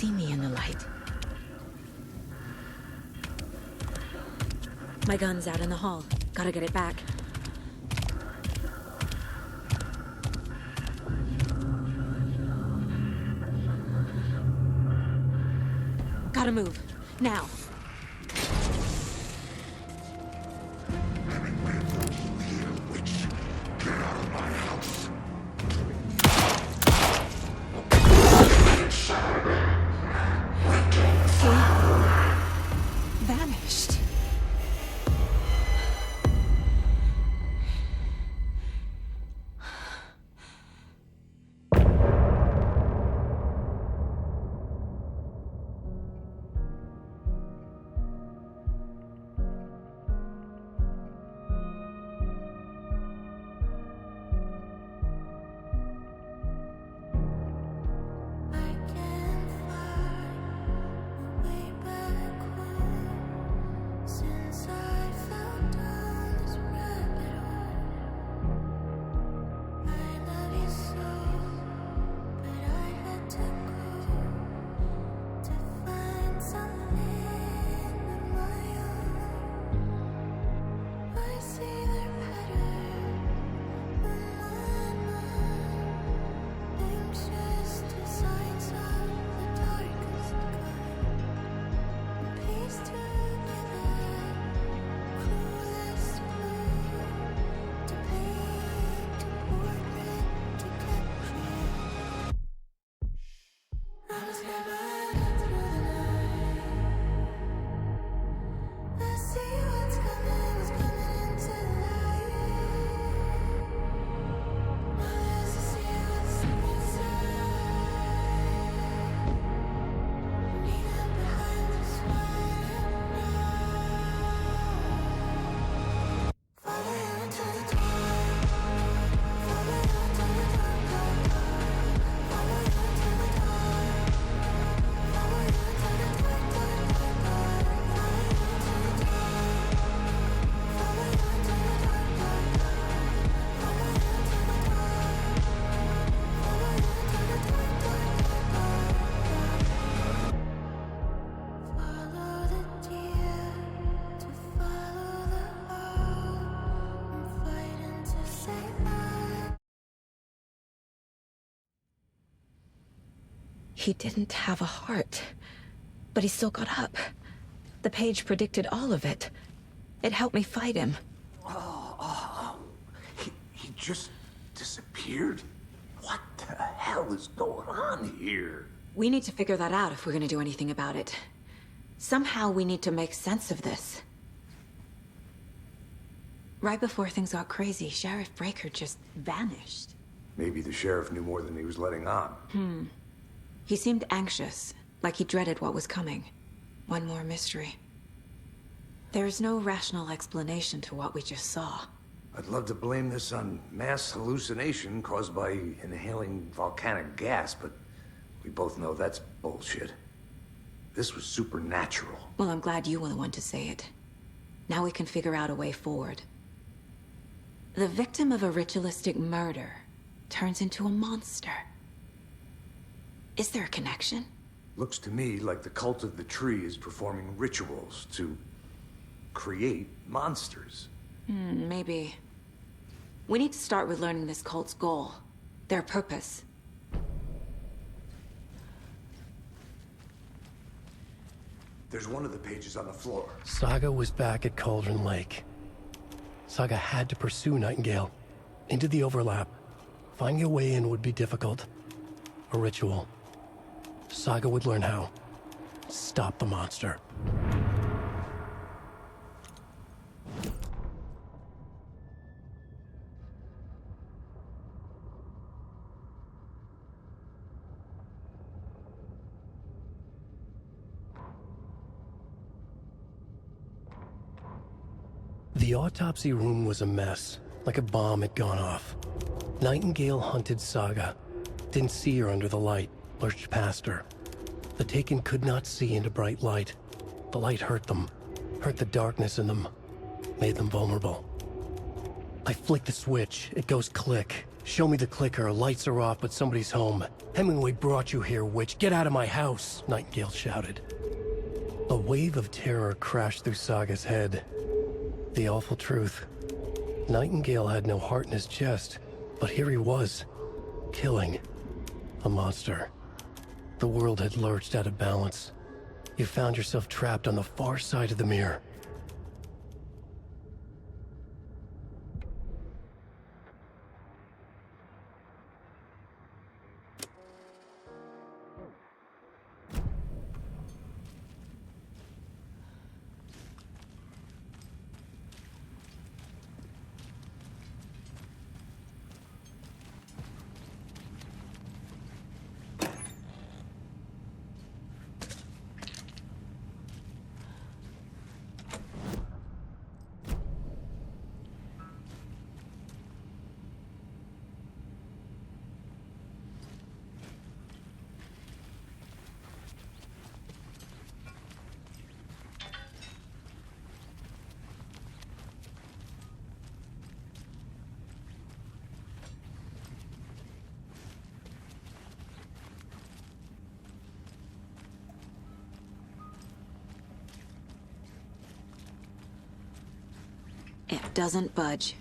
see me in the light. My gun's out in the hall. Gotta get it back. Gotta move. Now. Vanished. He didn't have a heart, but he still got up. The page predicted all of it. It helped me fight him. He just disappeared? What the hell is going on here? We need to figure that out if we're gonna do anything about it. Somehow we need to make sense of this. Right before things got crazy, Sheriff Breaker just vanished. Maybe the sheriff knew more than he was letting on. He seemed anxious, like he dreaded what was coming. One more mystery. There's no rational explanation to what we just saw. I'd love to blame this on mass hallucination caused by inhaling volcanic gas, but we both know that's bullshit. This was supernatural. Well, I'm glad you were the one to say it. Now we can figure out a way forward. The victim of a ritualistic murder turns into a monster. Is there a connection? Looks to me like the cult of the tree is performing rituals to create monsters. Maybe. We need to start with learning this cult's goal. Their purpose. There's one of the pages on the floor. Saga was back at Cauldron Lake. Saga had to pursue Nightingale. Into the overlap. Finding a way in would be difficult. A ritual. Saga would learn how. Stop the monster. The autopsy room was a mess, like a bomb had gone off. Nightingale hunted Saga. Didn't see her under the light, lurched past her. The Taken could not see into bright light. The light hurt them, hurt the darkness in them, made them vulnerable. I flick the switch, it goes click. Show me the clicker. Lights are off, but somebody's home. Hemingway brought you here, witch. Get out of my house, Nightingale shouted. A wave of terror crashed through Saga's head. The awful truth. Nightingale had no heart in his chest, but here he was, killing a monster. The world had lurched out of balance. You found yourself trapped on the far side of the mirror. It doesn't budge.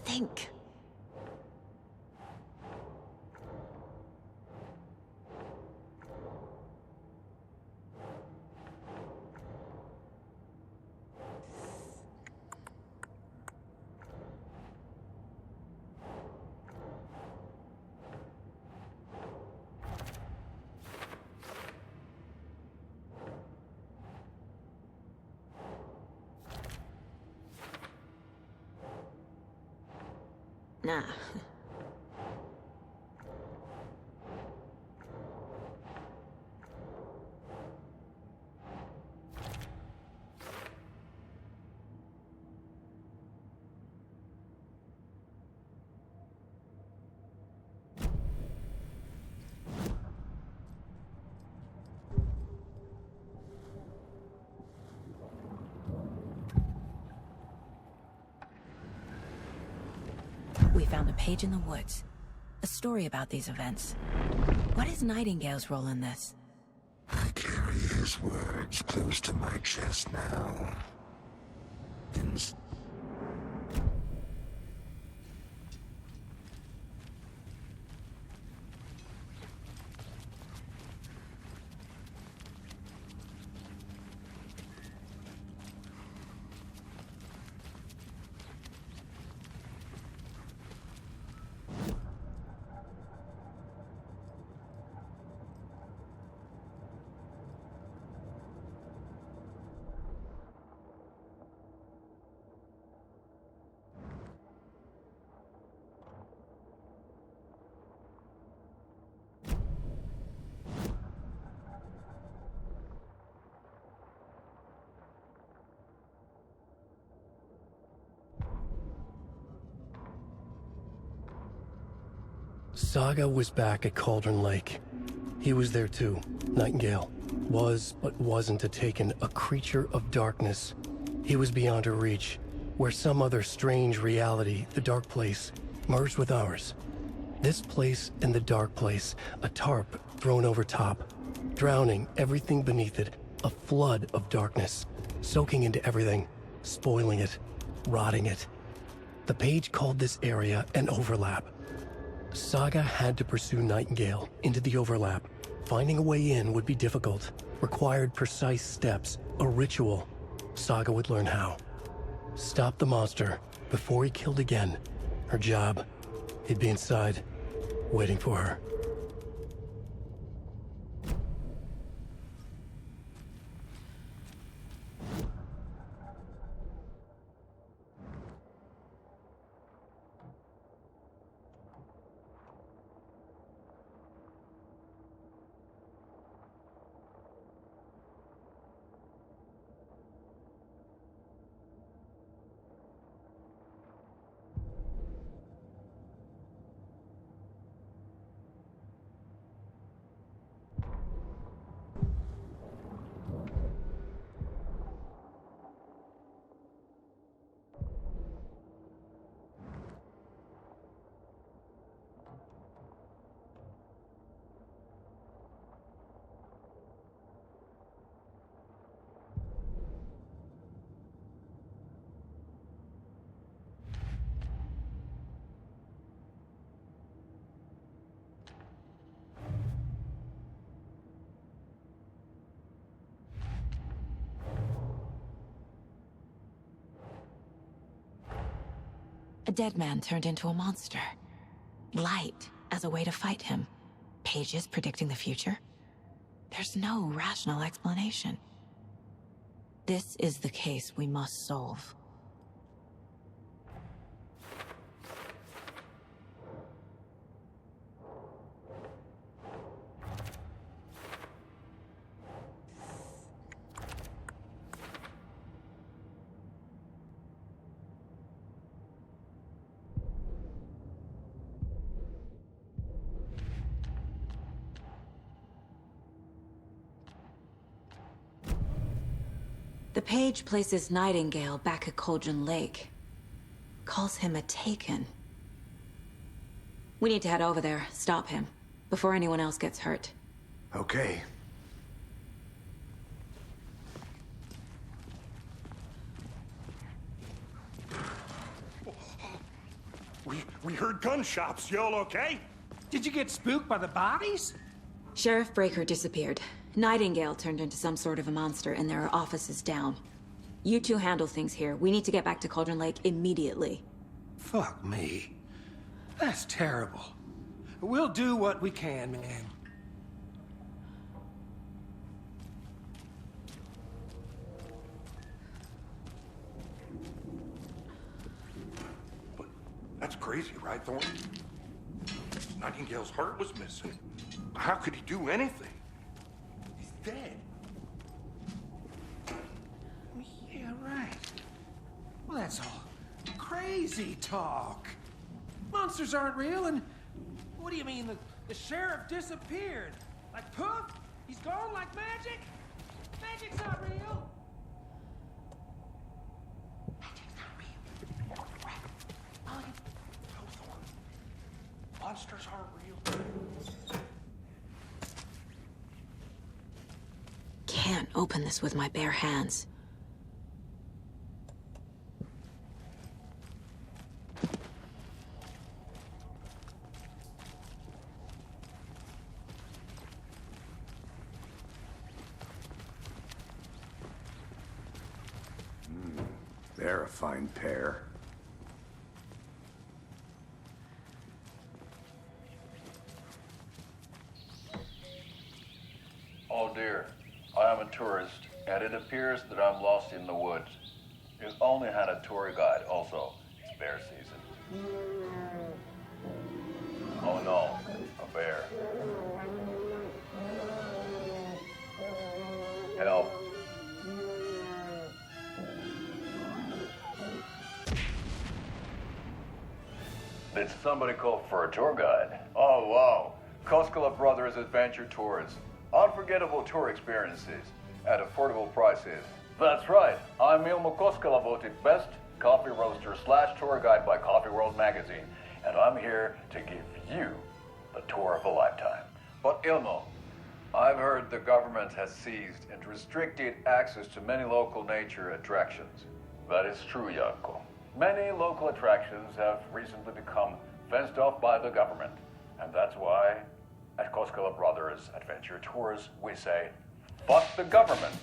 Think. Nah. We found a page in the woods. A story about these events. What is Nightingale's role in this? I carry his words close to my chest now. Saga was back at Cauldron Lake. He was there too. Nightingale was, but wasn't a Taken, a creature of darkness. He was beyond her reach, where some other strange reality, the Dark Place, merged with ours. This place and the Dark Place, a tarp thrown over top, drowning everything beneath it, a flood of darkness, soaking into everything, spoiling it, rotting it. The page called this area an overlap. Saga had to pursue Nightingale into the overlap. Finding a way in would be difficult, required precise steps, a ritual. Saga would learn how. Stop the monster before he killed again. Her job. He'd be inside, waiting for her. A dead man turned into a monster. Light as a way to fight him. Pages predicting the future. There's no rational explanation. This is the case we must solve. The page places Nightingale back at Cauldron Lake. Calls him a Taken. We need to head over there, stop him, before anyone else gets hurt. Okay. We heard gunshots. Y'all okay? Did you get spooked by the bodies? Sheriff Breaker disappeared. Nightingale turned into some sort of a monster, and there are offices down. You two handle things here. We need to get back to Cauldron Lake immediately. Fuck me. That's terrible. We'll do what we can, man. But that's crazy, right, Thorne? Nightingale's heart was missing. How could he do anything? He's dead. Yeah, right. Well, that's all crazy talk. Monsters aren't real, and what do you mean? The sheriff disappeared? Like poof? He's gone like magic? Magic's not real. Magic's not real. No, Thorne. Monsters aren't real. Can't open this with my bare hands. They're a fine pair. Oh dear, I am a tourist, and it appears that I'm lost in the woods. You've only had a tour guide, also. It's bear season. Oh no, a bear. Help. Did somebody call for a tour guide? Oh wow, Koskela Brothers Adventure Tours. Unforgettable tour experiences at affordable prices. That's right, I'm Ilmo Koskela, voted best coffee roaster / tour guide by Coffee World magazine, and I'm here to give you the tour of a lifetime. But Ilmo, I've heard the government has seized and restricted access to many local nature attractions. That is true, Janko. Many local attractions have recently become fenced off by the government, and that's why at Koskela Brothers Adventure Tours, we say, fuck the government.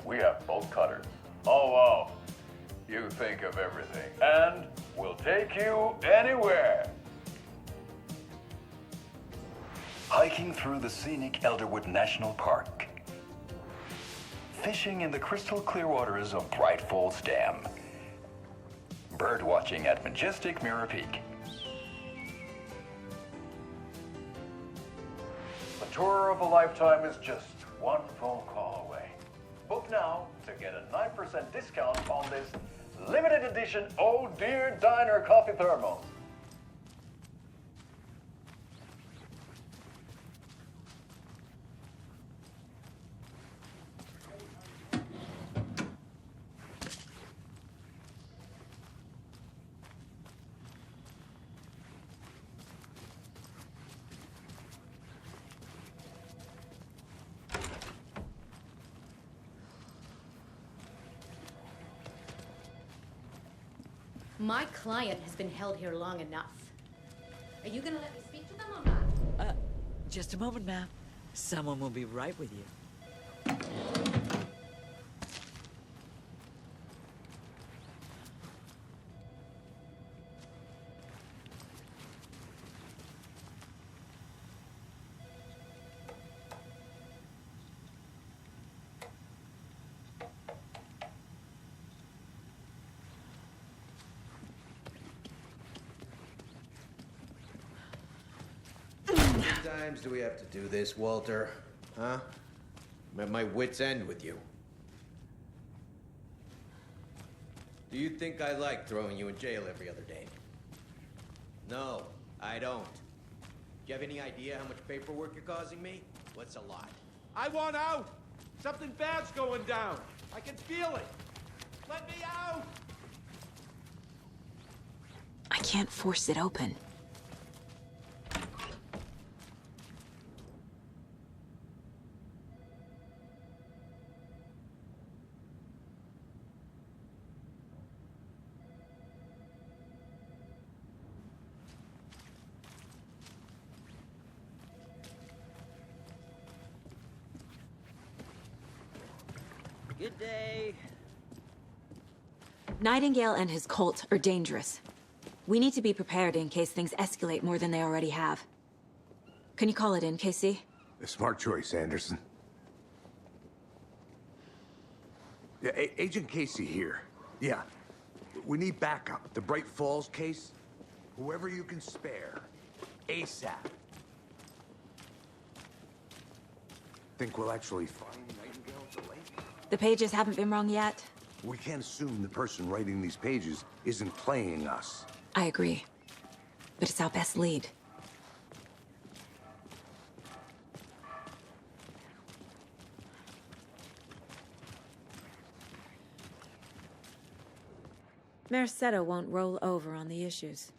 We have bolt cutters. Oh, wow. You think of everything. And we'll take you anywhere. Hiking through the scenic Elderwood National Park. Fishing in the crystal clear waters of Bright Falls Dam. Bird watching at majestic Mirror Peak. The tour of a lifetime is just one phone call away. Book now to get a 9% discount on this limited edition Oh Dear Diner coffee thermos. My client has been held here long enough. Are you gonna let me speak to them or not? Just a moment, ma'am. Someone will be right with you. times do we have to do this, Walter? Huh? I'm at my wit's end with you. Do you think I like throwing you in jail every other day? No, I don't. Do you have any idea how much paperwork you're causing me? What's a lot? I want out! Something bad's going down. I can feel it. Let me out! I can't force it open. Good day. Nightingale and his cult are dangerous. We need to be prepared in case things escalate more than they already have. Can you call it in, Casey? A smart choice, Anderson. Yeah, Agent Casey here. Yeah. We need backup. The Bright Falls case? Whoever you can spare. ASAP. Think we'll actually find Nightingale at the lake? The pages haven't been wrong yet. We can't assume the person writing these pages isn't playing us. I agree. But it's our best lead. Mercado won't roll over on the issues.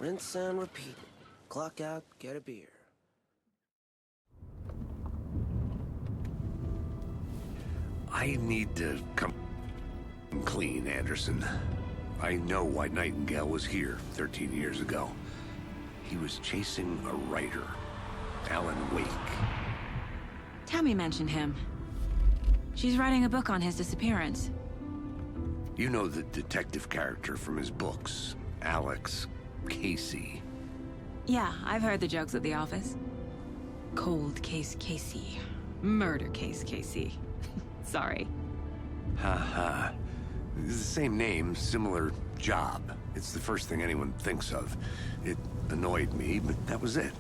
Rinse and repeat. Clock out, get a beer. I need to come clean, Anderson. I know why Nightingale was here 13 years ago. He was chasing a writer, Alan Wake. Tammy mentioned him. She's writing a book on his disappearance. You know the detective character from his books, Alex Casey. Yeah, I've heard the jokes at the office. Cold case Casey. Murder case Casey. Sorry. Ha ha. It's the same name, similar job. It's the first thing anyone thinks of. It annoyed me, but that was it.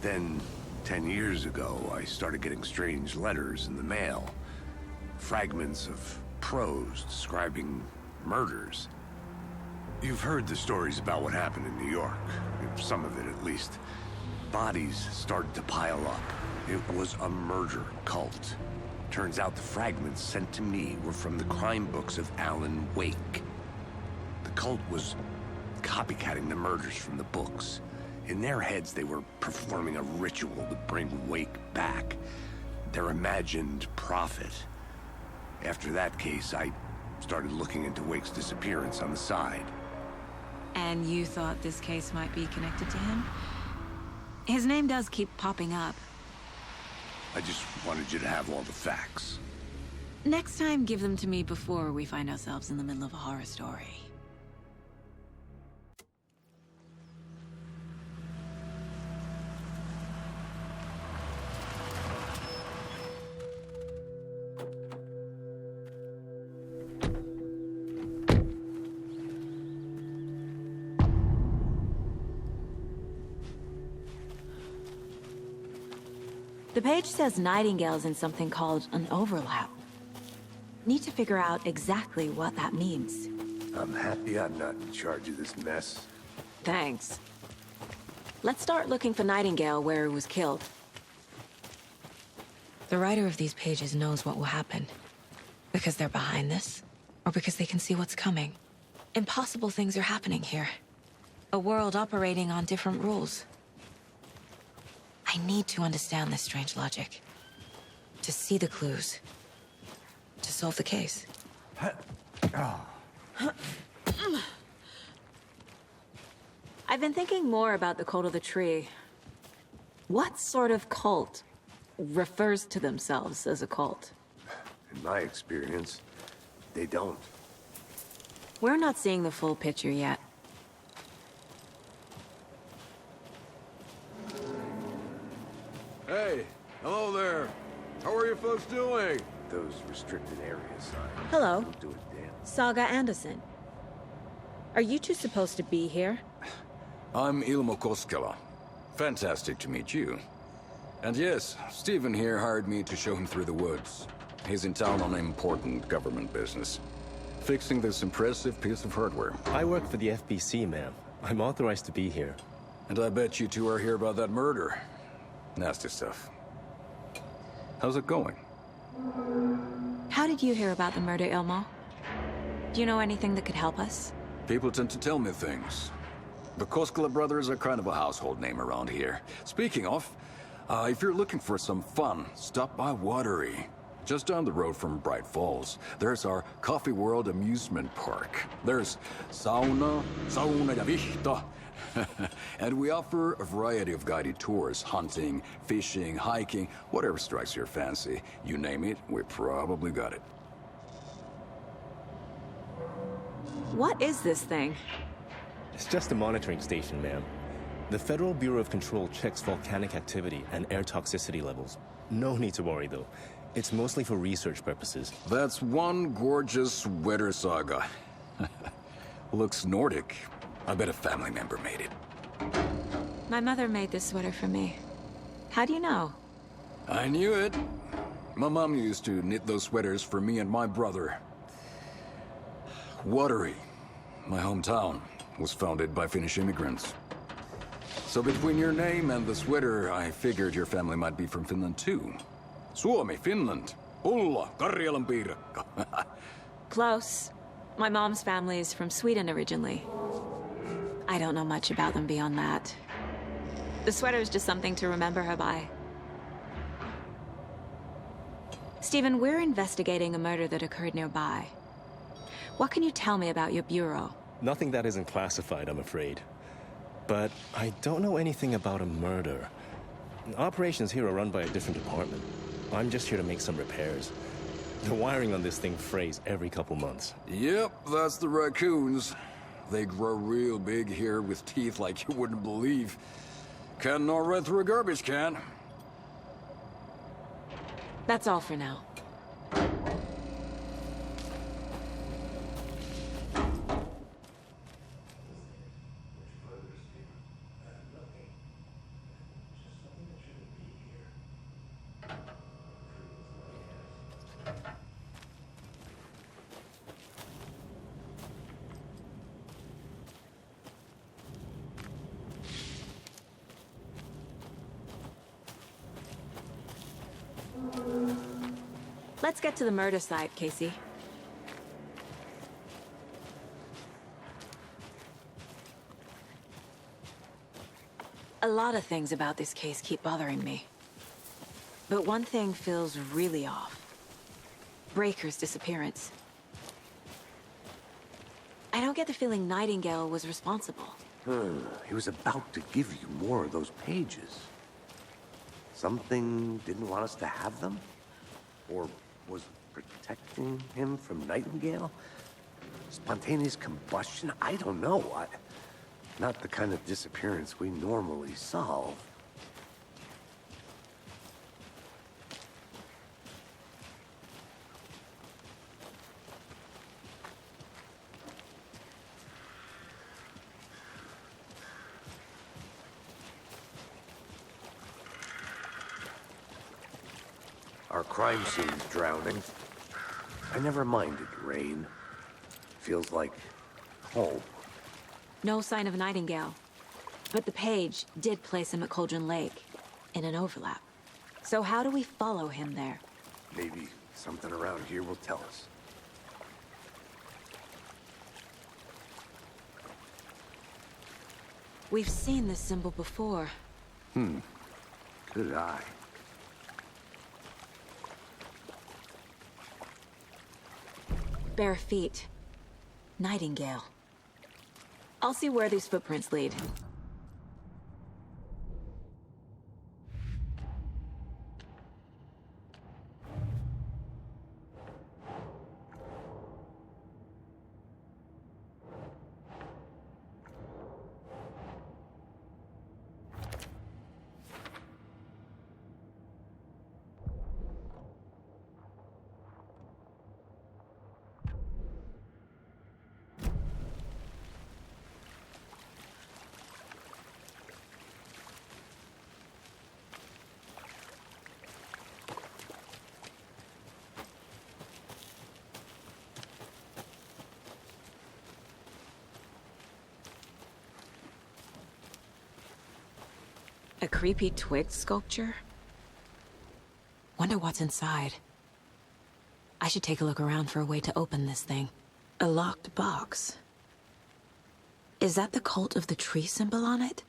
Then, 10 years ago, I started getting strange letters in the mail. Fragments of prose describing murders. You've heard the stories about what happened in New York. Some of it, at least. Bodies started to pile up. It was a murder cult. Turns out the fragments sent to me were from the crime books of Alan Wake. The cult was copycatting the murders from the books. In their heads, they were performing a ritual to bring Wake back. Their imagined prophet. After that case, I started looking into Wake's disappearance on the side. And you thought this case might be connected to him? His name does keep popping up. I just wanted you to have all the facts. Next time, give them to me before we find ourselves in the middle of a horror story. The page says Nightingale's in something called an overlap. Need to figure out exactly what that means. I'm happy I'm not in charge of this mess. Thanks. Let's start looking for Nightingale where he was killed. The writer of these pages knows what will happen. Because they're behind this, or because they can see what's coming. Impossible things are happening here. A world operating on different rules. I need to understand this strange logic. To see the clues. To solve the case. I I've been thinking more about the Cult of the Tree. What sort of cult refers to themselves as a cult? In my experience, they don't. We're not seeing the full picture yet. Hey, hello there. How are you folks doing? Those restricted areas signs. Hello. Don't do a damn. Saga Anderson. Are you two supposed to be here? I'm Ilmo Koskela. Fantastic to meet you. And yes, Stephen here hired me to show him through the woods. He's in town on important government business. Fixing this impressive piece of hardware. I work for the FBC, ma'am. I'm authorized to be here. And I bet you two are here about that murder. Nasty stuff. How's it going? How did you hear about the murder, Ilmo? Do you know anything that could help us? People tend to tell me things. The Koskela brothers are kind of a household name around here. Speaking of, if you're looking for some fun, stop by Watery. Just down the road from Bright Falls, there's our Coffee World amusement park. There's sauna ja vihta. And we offer a variety of guided tours, hunting, fishing, hiking, whatever strikes your fancy. You name it, we probably got it. What is this thing? It's just a monitoring station, ma'am. The Federal Bureau of Control checks volcanic activity and air toxicity levels. No need to worry, though. It's mostly for research purposes. That's one gorgeous sweater, Saga. Looks Nordic. I bet a family member made it. My mother made this sweater for me. How do you know? I knew it. My mom used to knit those sweaters for me and my brother. Watery, my hometown, was founded by Finnish immigrants. So between your name and the sweater, I figured your family might be from Finland too. Suomi, Finland. Ulla, Karjalan piirakka. Close. My mom's family is from Sweden originally. I don't know much about them beyond that. The sweater is just something to remember her by. Stephen, we're investigating a murder that occurred nearby. What can you tell me about your bureau? Nothing that isn't classified, I'm afraid. But I don't know anything about a murder. Operations here are run by a different department. I'm just here to make some repairs. The wiring on this thing frays every couple months. Yep, that's the raccoons. They grow real big here with teeth like you wouldn't believe. Can't gnaw right through a garbage can. That's all for now. Let's get to the murder site, Casey. A lot of things about this case keep bothering me. But one thing feels really off. Breaker's disappearance. I don't get the feeling Nightingale was responsible. He was about to give you more of those pages. Something didn't want us to have them? Or was protecting him from Nightingale? Spontaneous combustion? I don't know. Not the kind of disappearance we normally solve. Our crime scene's drowning. I never minded rain. Feels like home. No sign of Nightingale. But the page did place him at Cauldron Lake, in an overlap. So how do we follow him there? Maybe something around here will tell us. We've seen this symbol before. Good eye. Bare feet. Nightingale. I'll see where these footprints lead. A creepy twig sculpture? Wonder what's inside. I should take a look around for a way to open this thing. A locked box. Is that the cult of the tree symbol on it?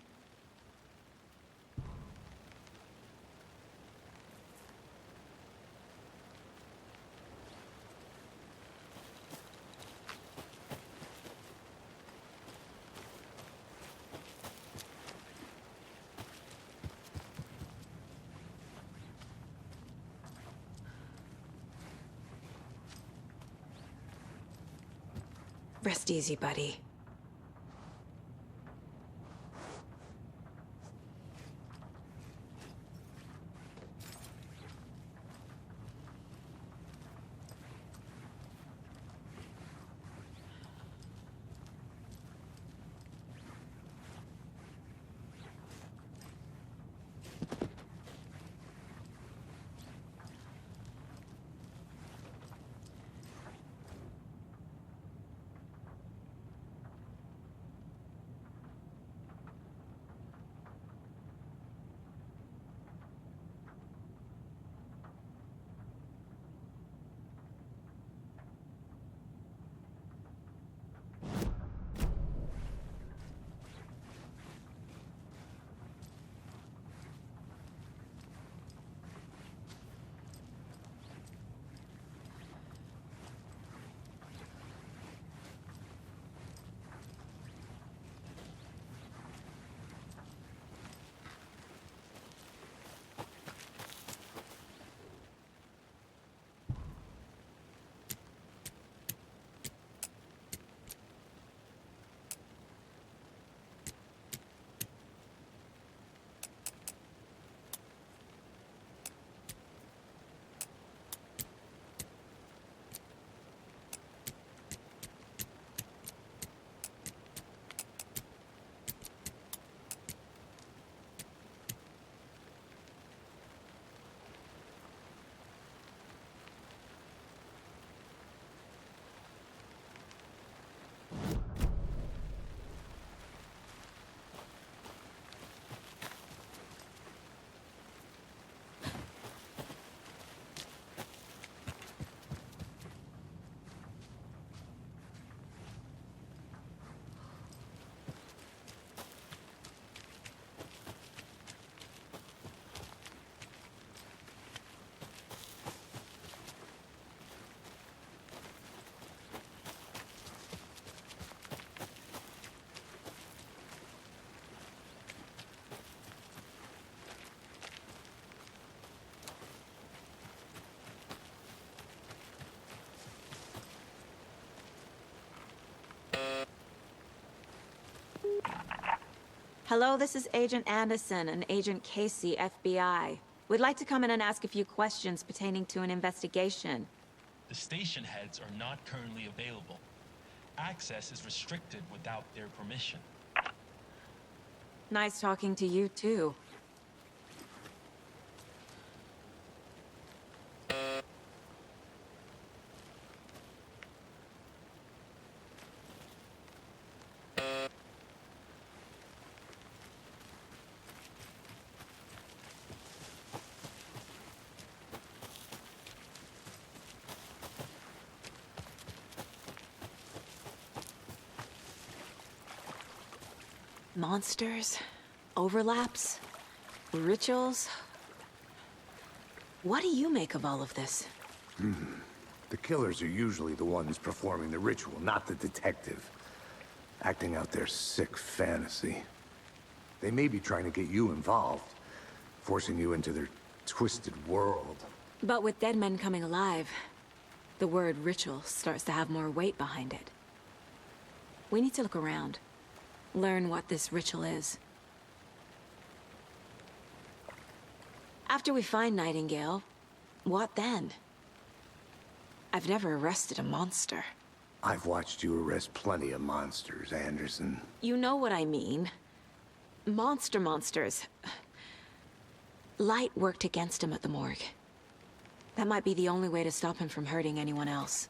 Rest easy, buddy. Hello, this is Agent Anderson and Agent Casey, FBI. We'd like to come in and ask a few questions pertaining to an investigation. The station heads are not currently available. Access is restricted without their permission. Nice talking to you, too. Monsters, overlaps, rituals. What do you make of all of this? The killers are usually the ones performing the ritual, not the detective. Acting out their sick fantasy. They may be trying to get you involved, forcing you into their twisted world. But with dead men coming alive, the word ritual starts to have more weight behind it. We need to look around. Learn what this ritual is. After we find Nightingale, what then? I've never arrested a monster. I've watched you arrest plenty of monsters, Anderson. You know what I mean. Monsters. Light worked against him at the morgue. That might be the only way to stop him from hurting anyone else.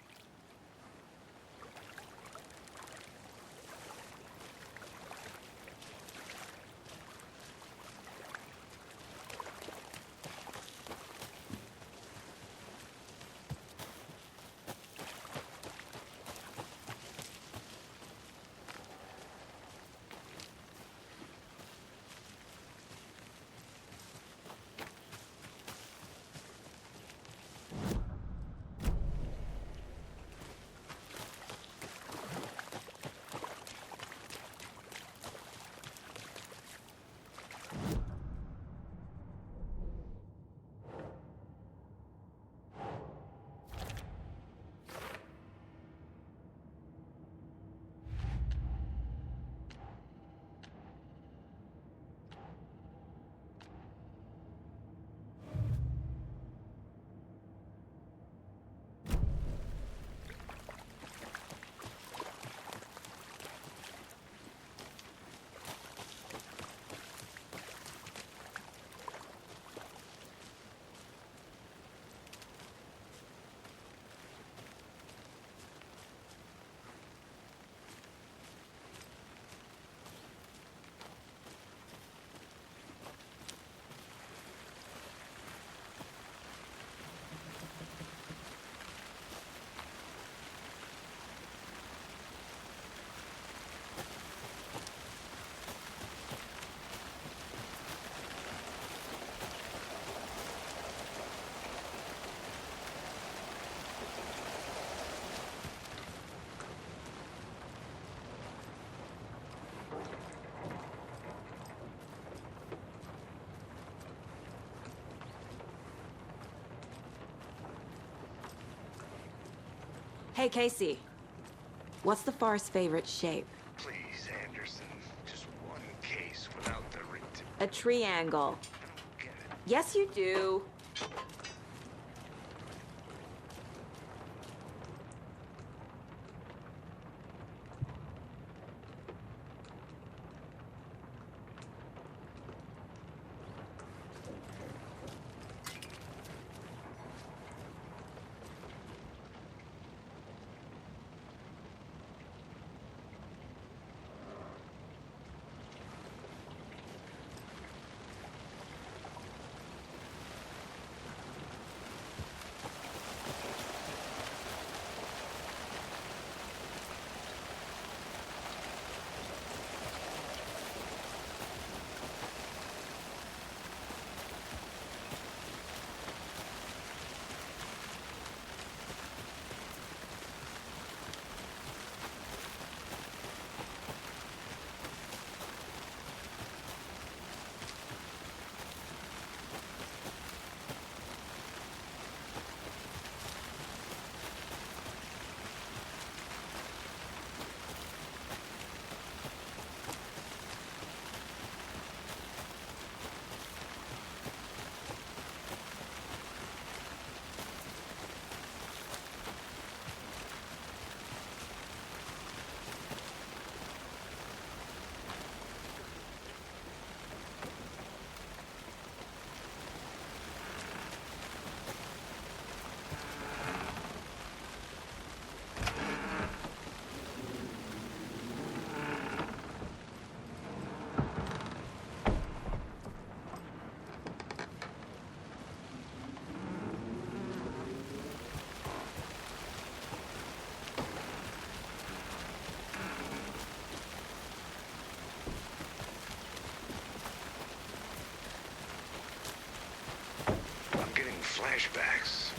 Hey, Casey. What's the far's favorite shape? Please, Anderson. Just one case without the A triangle. Yes, you do. flashbacks.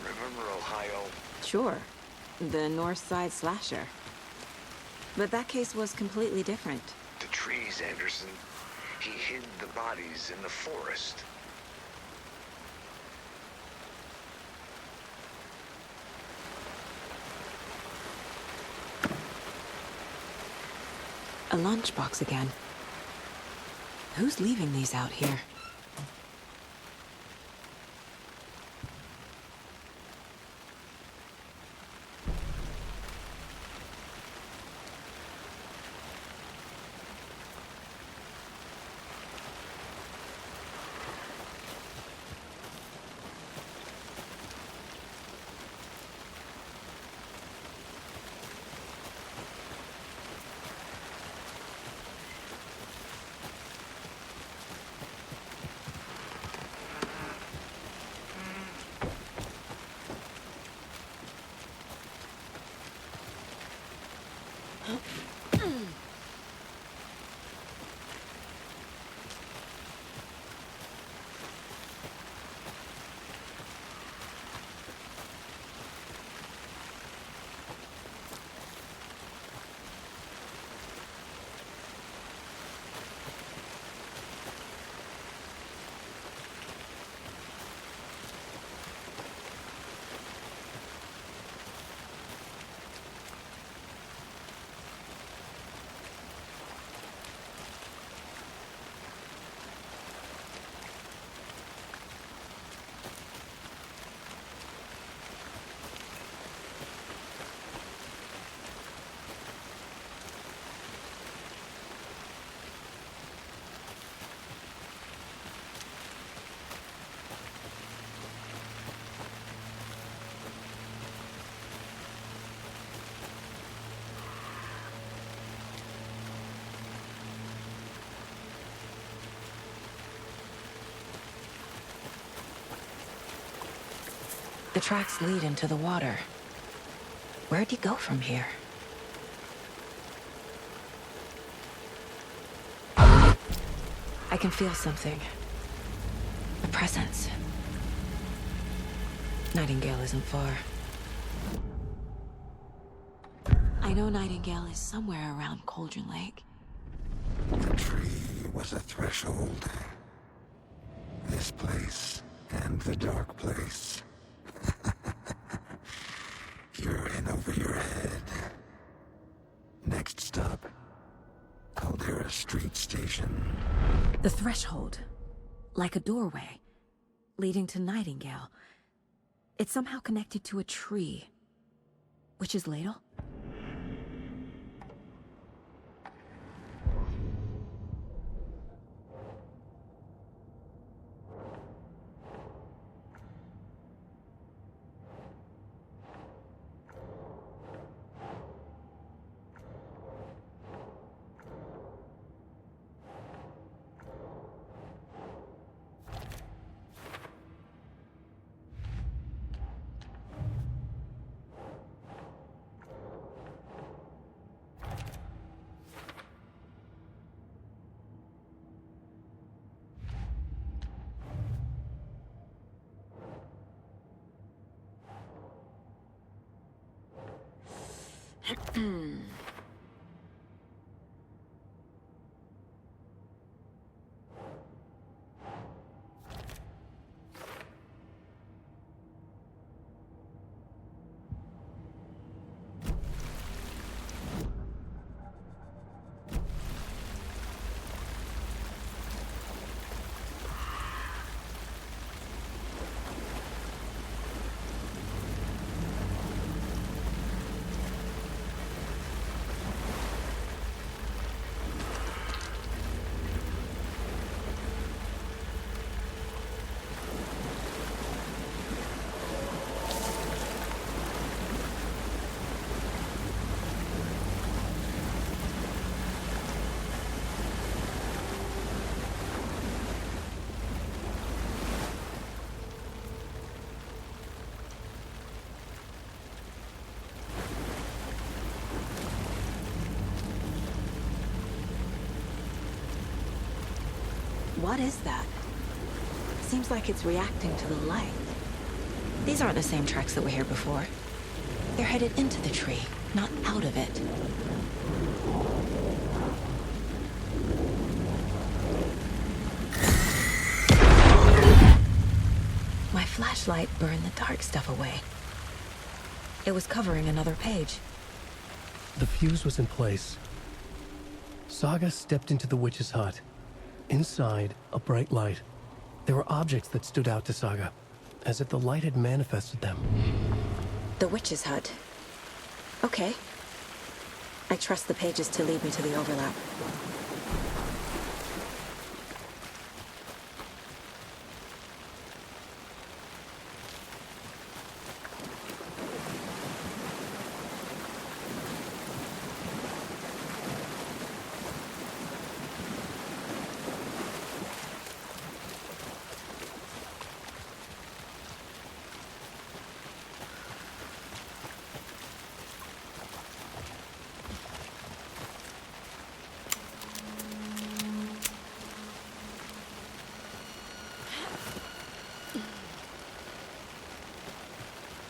Remember Ohio? Sure. The North Side slasher. But that case was completely different. The trees, Anderson. He hid the bodies in the forest. A lunchbox again. Who's leaving these out here? The tracks lead into the water. Where'd he go from here? I can feel something. A presence. Nightingale isn't far. I know Nightingale is somewhere around Cauldron Lake. The tree was a threshold. This place and the dark place. You're The threshold. Like a doorway. Leading to Nightingale. It's somehow connected to a tree. Witch's ladle? What is that? Seems like it's reacting to the light. These aren't the same tracks that were here before. They're headed into the tree, not out of it. My flashlight burned the dark stuff away. It was covering another page. The fuse was in place. Saga stepped into the witch's hut. Inside, a bright light. There were objects that stood out to Saga, as if the light had manifested them. The witch's hut. Okay. I trust the pages to lead me to the overlap.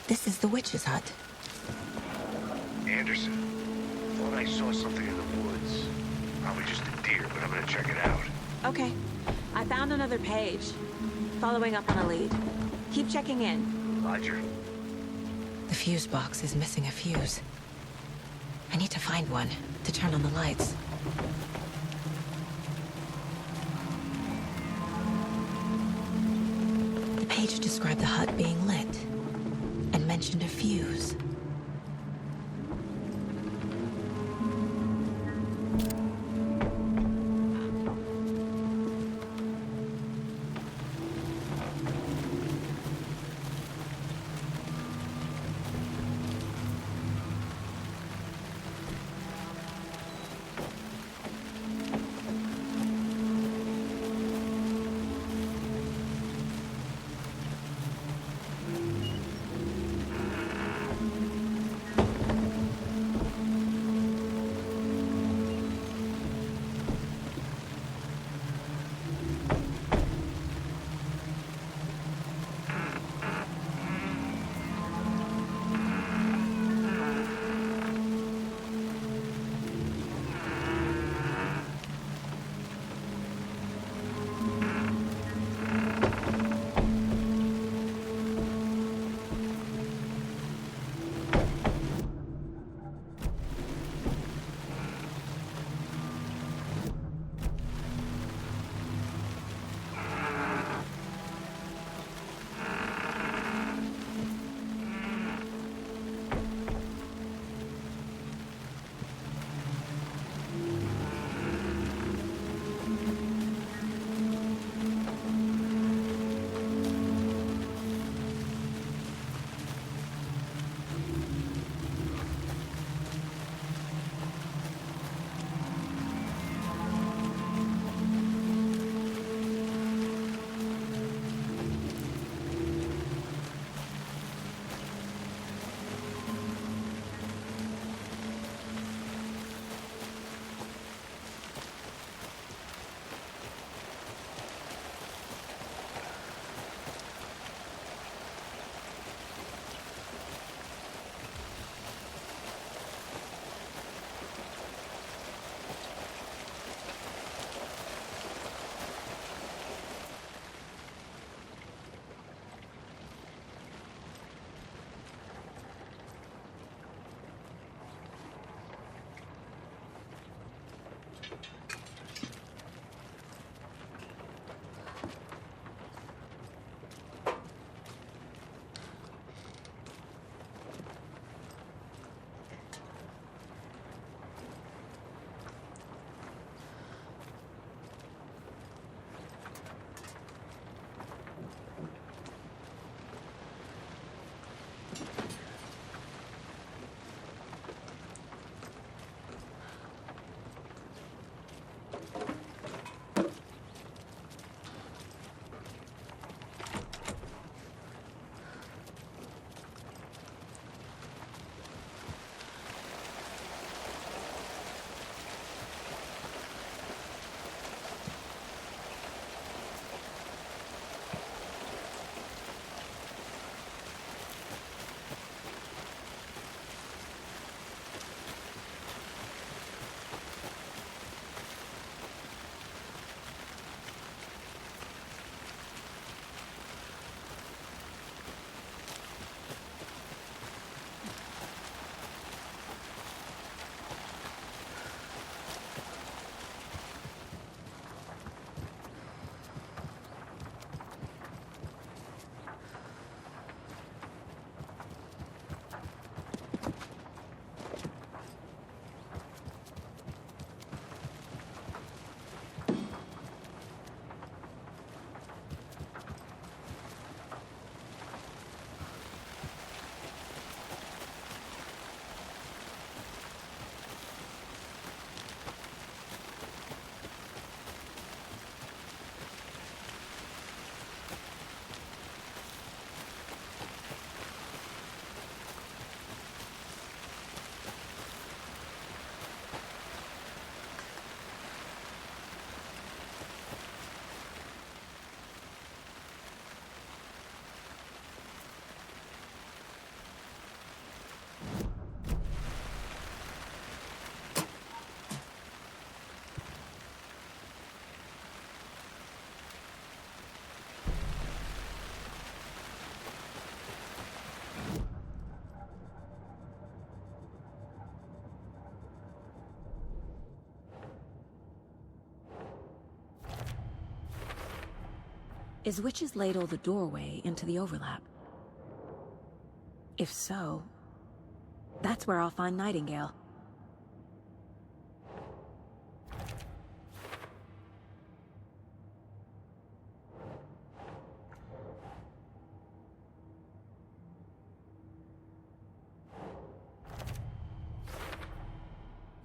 This is the witch's hut. Anderson, thought I saw something in the woods. Probably just a deer, but I'm gonna check it out. Okay. I found another page. Following up on a lead. Keep checking in. Roger. The fuse box is missing a fuse. I need to find one to turn on the lights. The page described the hut being lit and mentioned a fuse. Is Witch's Ladle the doorway into the overlap? If so, that's where I'll find Nightingale.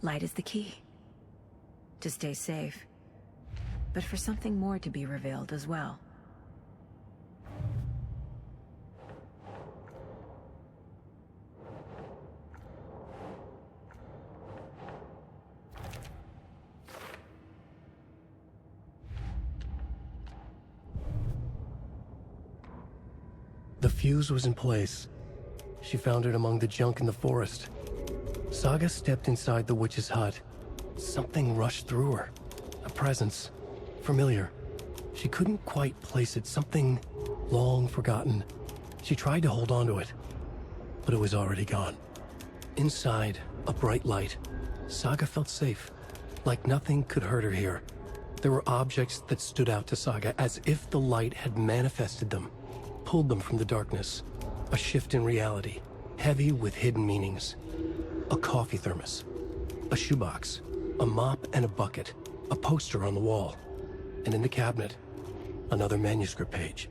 Light is the key. To stay safe. But for something more to be revealed as well. The fuse was in place. She found it among the junk in the forest. Saga stepped inside the witch's hut. Something rushed through her. A presence. Familiar. She couldn't quite place it. Something long forgotten. She tried to hold on to it, but it was already gone. Inside, a bright light. Saga felt safe. Like nothing could hurt her here. There were objects that stood out to Saga as if the light had manifested them. Pulled them from the darkness. A shift in reality, heavy with hidden meanings. A coffee thermos, a shoebox, a mop and a bucket, a poster on the wall, and in the cabinet, another manuscript page.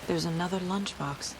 There's another lunchbox.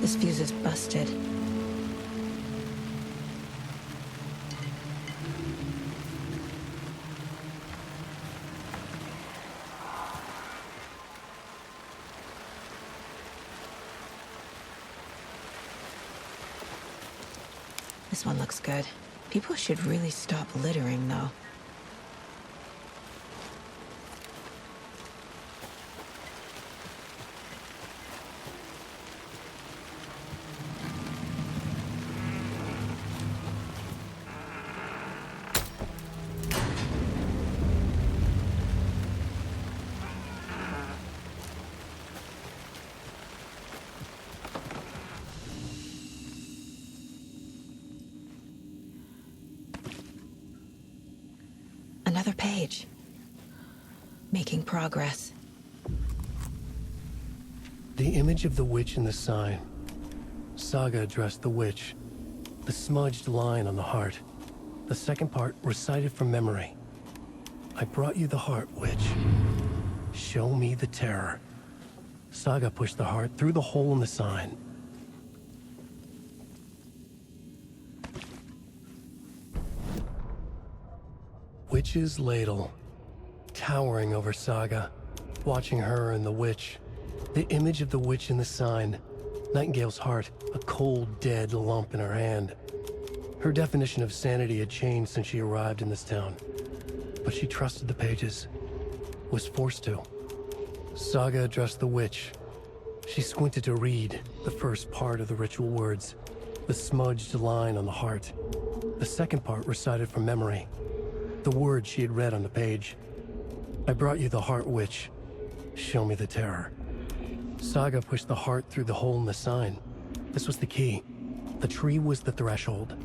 This fuse is busted. This one looks good. People should really stop littering, though. Another page. Making progress. The image of the witch in the sign. Saga addressed the witch. The smudged line on the heart. The second part recited from memory. I brought you the heart, witch. Show me the terror. Saga pushed the heart through the hole in the sign. Witch's ladle, towering over Saga, watching her and the witch. The image of the witch in the sign. Nightingale's heart, a cold, dead lump in her hand. Her definition of sanity had changed since she arrived in this town. But she trusted the pages. Was forced to. Saga addressed the witch. She squinted to read the first part of the ritual words. The smudged line on the heart. The second part recited from memory. The words she had read on the page. I brought you the heart, witch. Show me the terror. Saga pushed the heart through the hole in the sign. This was the key. The tree was the threshold.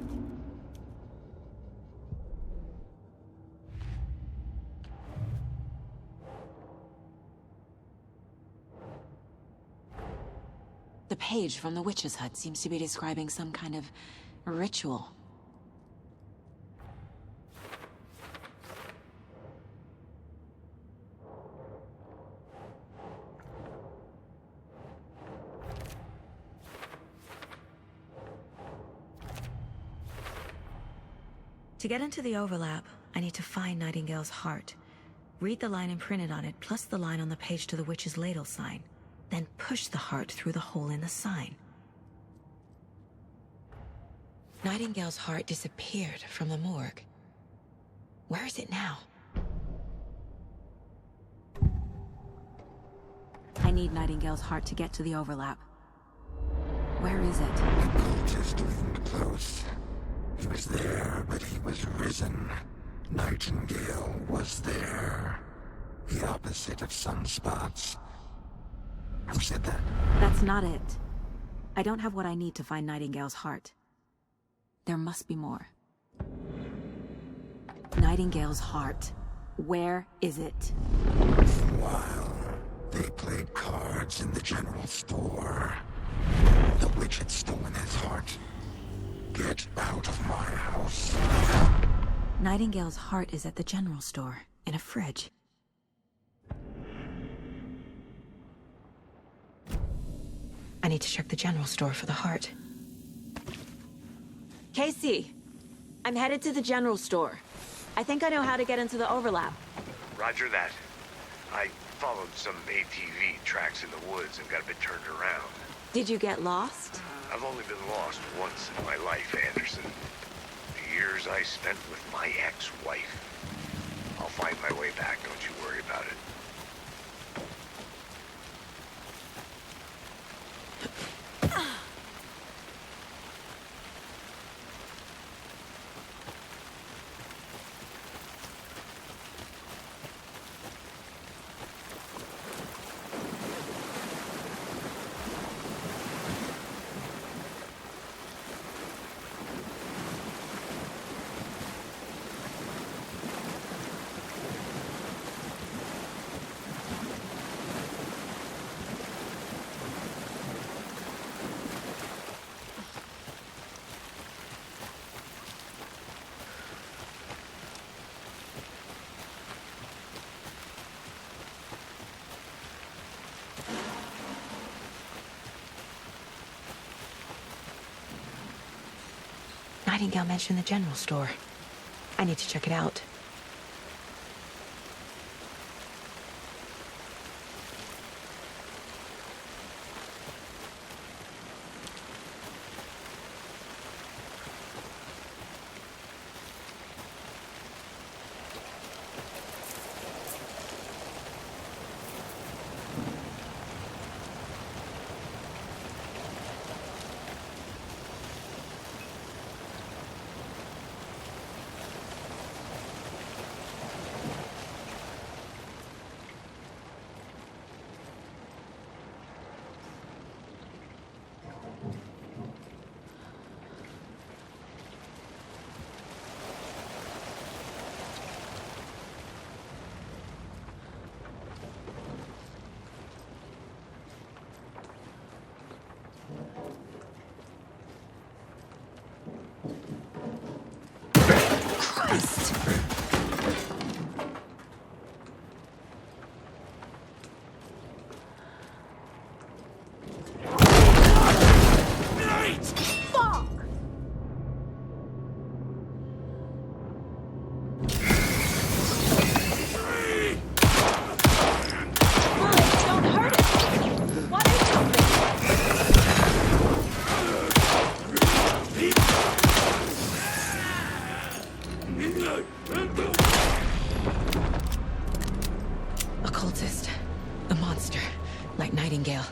The page from the witch's hut seems to be describing some kind of ritual. To get into the overlap, I need to find Nightingale's heart. Read the line imprinted on it, plus the line on the page to the witch's ladle sign. Then push the heart through the hole in the sign. Nightingale's heart disappeared from the morgue. Where is it now? I need Nightingale's heart to get to the overlap. Where is it? The cultist leaned close. He was there, but he was risen. Nightingale was there. The opposite of sunspots. Who said that? That's not it. I don't have what I need to find Nightingale's heart. There must be more. Nightingale's heart. Where is it? While they played cards in the general store, the witch had stolen his heart. Get out of my house. Nightingale's heart is at the general store, in a fridge. I need to check the general store for the heart. Casey! I'm headed to the general store. I think I know how to get into the overlap. Roger that. I followed some ATV tracks in the woods and got a bit turned around. Did you get lost? I've only been lost once in my life, Anderson. The years I spent with my ex-wife. I'll find my way back, don't you worry about it. Nightingale mentioned the general store. I need to check it out. Occultist. A monster. Like Nightingale.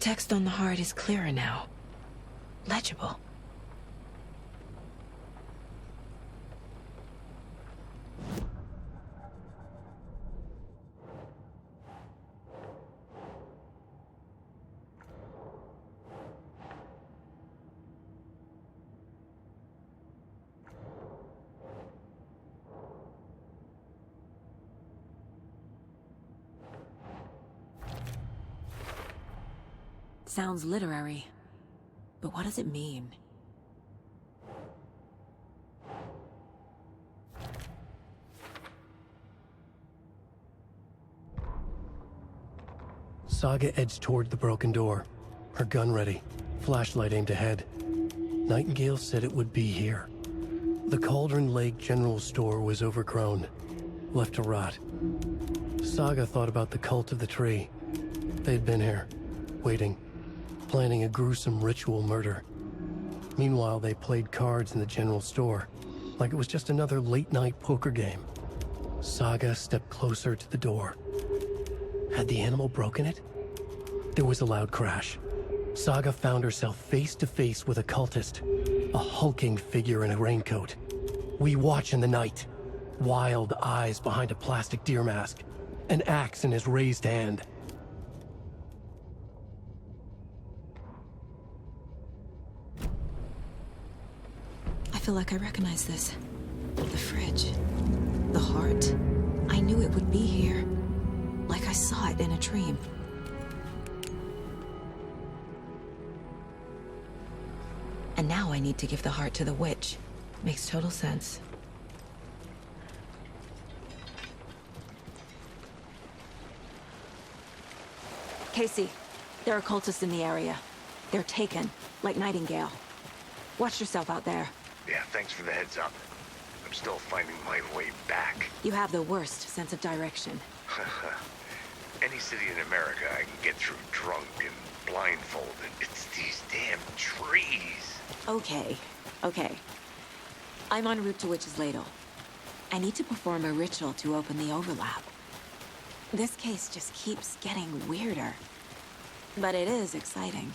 text on the heart is clearer now. Legible. Sounds literary, but what does it mean? Saga edged toward the broken door, her gun ready, flashlight aimed ahead. Nightingale said it would be here. The Cauldron Lake General Store was overgrown, left to rot. Saga thought about the cult of the tree. They'd been here, waiting, planning a gruesome ritual murder. Meanwhile, they played cards in the general store, like it was just another late-night poker game. Saga stepped closer to the door. Had the animal broken it? There was a loud crash. Saga found herself face to face with a cultist, a hulking figure in a raincoat. We watch in the night. Wild eyes behind a plastic deer mask, an axe in his raised hand. I feel like I recognize this. The fridge. The heart. I knew it would be here. Like I saw it in a dream. And now I need to give the heart to the witch. Makes total sense. Casey, there are cultists in the area. They're taken, like Nightingale. Watch yourself out there. Yeah, thanks for the heads up. I'm still finding my way back. You have the worst sense of direction. Any city in America I can get through drunk and blindfolded. It's these damn trees. Okay. I'm en route to Witch's Ladle. I need to perform a ritual to open the overlap. This case just keeps getting weirder. But it is exciting.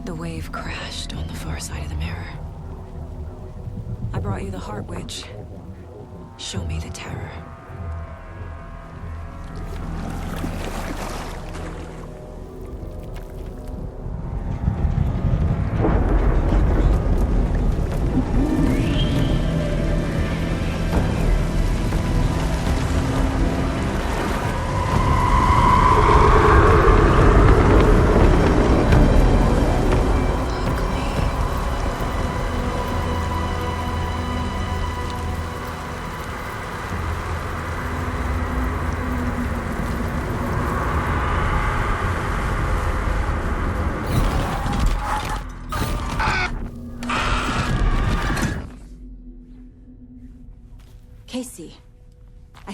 The wave crashed on the far side of the mirror. I brought you the Heart Witch. Show me the terror.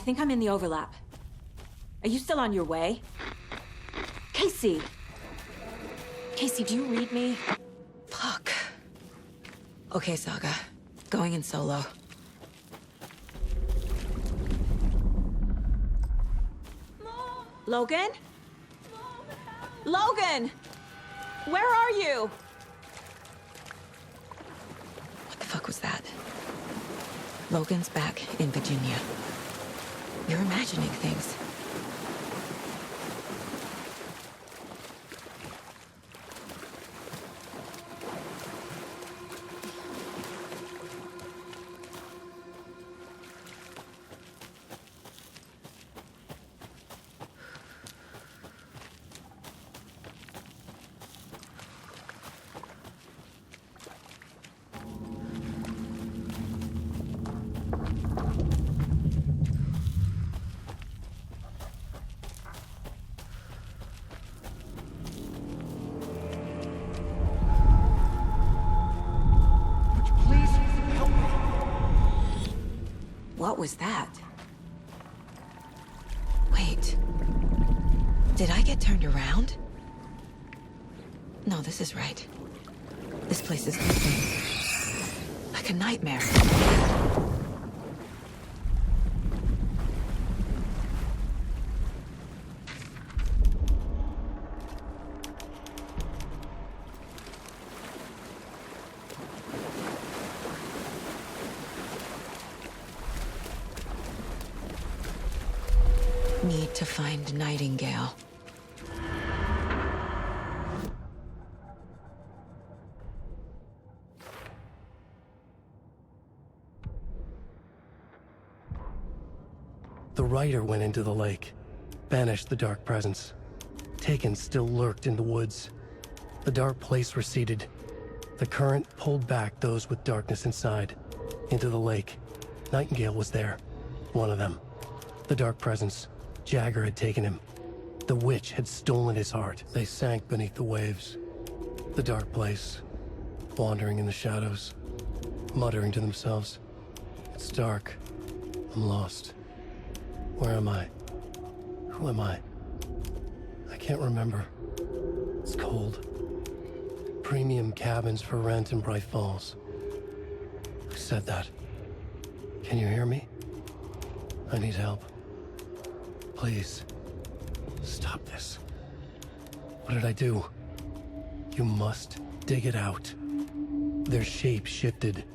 think I'm in the overlap. Are you still on your way? Casey! Casey, do you read me? Fuck. Okay, Saga. Going in solo. Logan? Logan! Where are you? What the fuck was that? Logan's back in Virginia. You're imagining things. What was that? Wait. Did I get turned around? No, this is right. This place is looking like a nightmare. Need to find Nightingale. The Rider went into the lake, banished the dark presence. Taken still lurked in the woods. The dark place receded. The current pulled back those with darkness inside, into the lake. Nightingale was there, one of them. The dark presence. Jagger had taken him. The witch had stolen his heart. They sank beneath the waves. The dark place, wandering in the shadows, muttering to themselves. It's dark. I'm lost. Where am I? Who am I? I can't remember. It's cold. Premium cabins for rent in Bright Falls. Who said that? Can you hear me? I need help. Please. Stop this. What did I do? You must dig it out. Their shape shifted.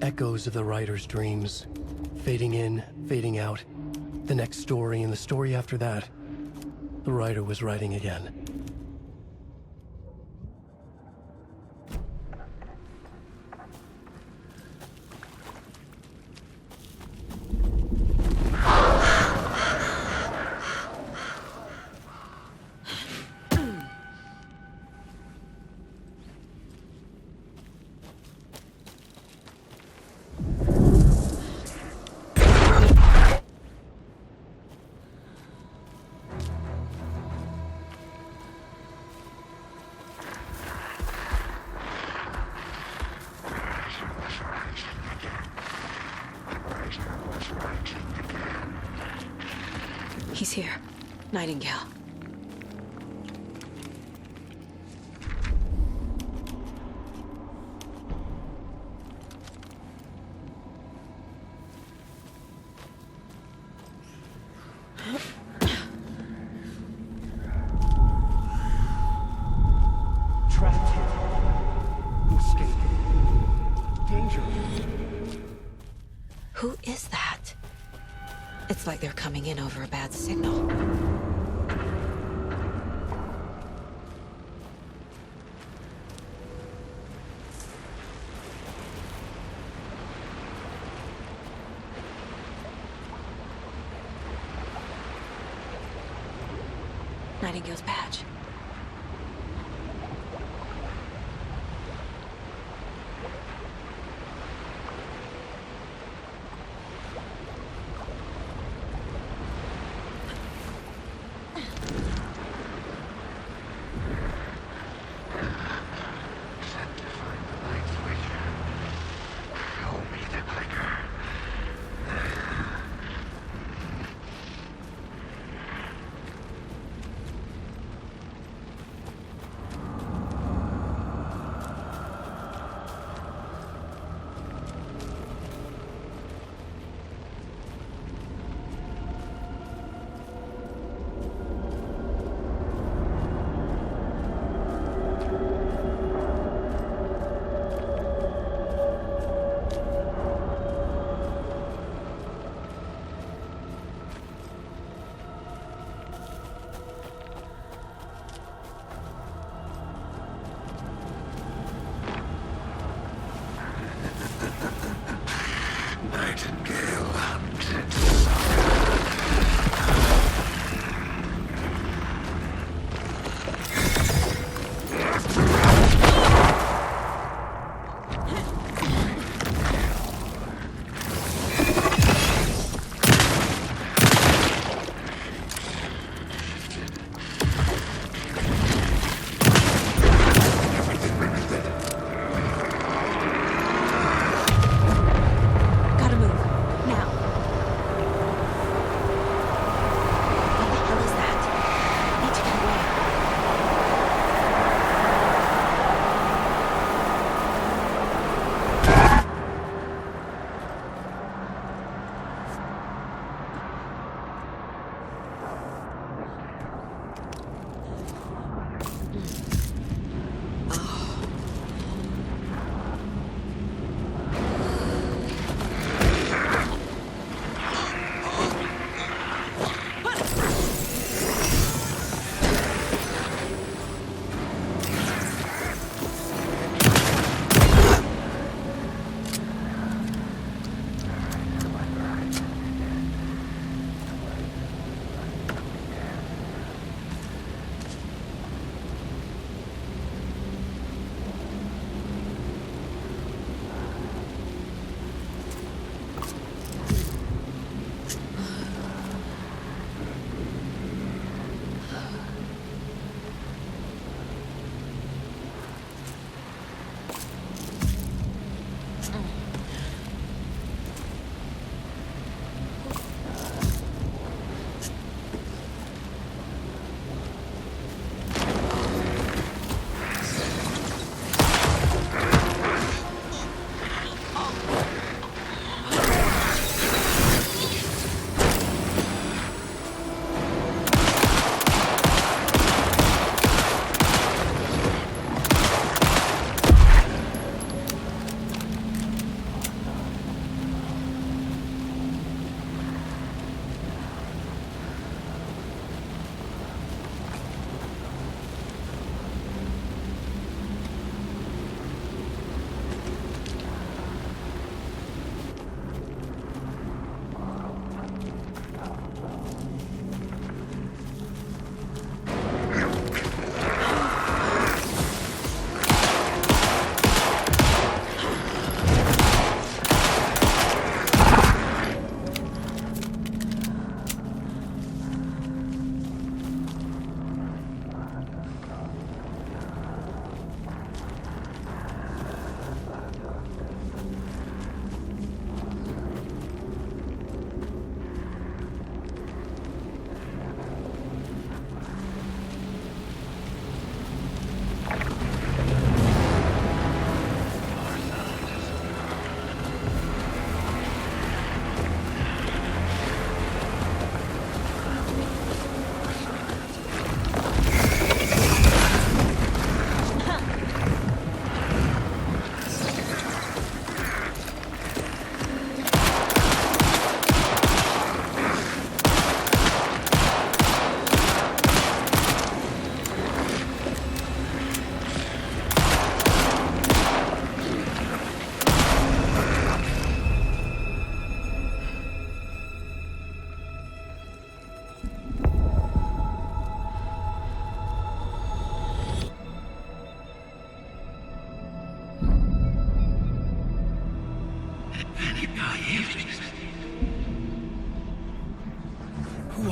Echoes of the Rider's dreams. Fading in, fading out. The next story and the story after that. The Rider was writing again. He's here. Nightingale. Trapped here. Escape. Danger. Who is that? It's like they're coming in over a bad signal. Nightingale's badge.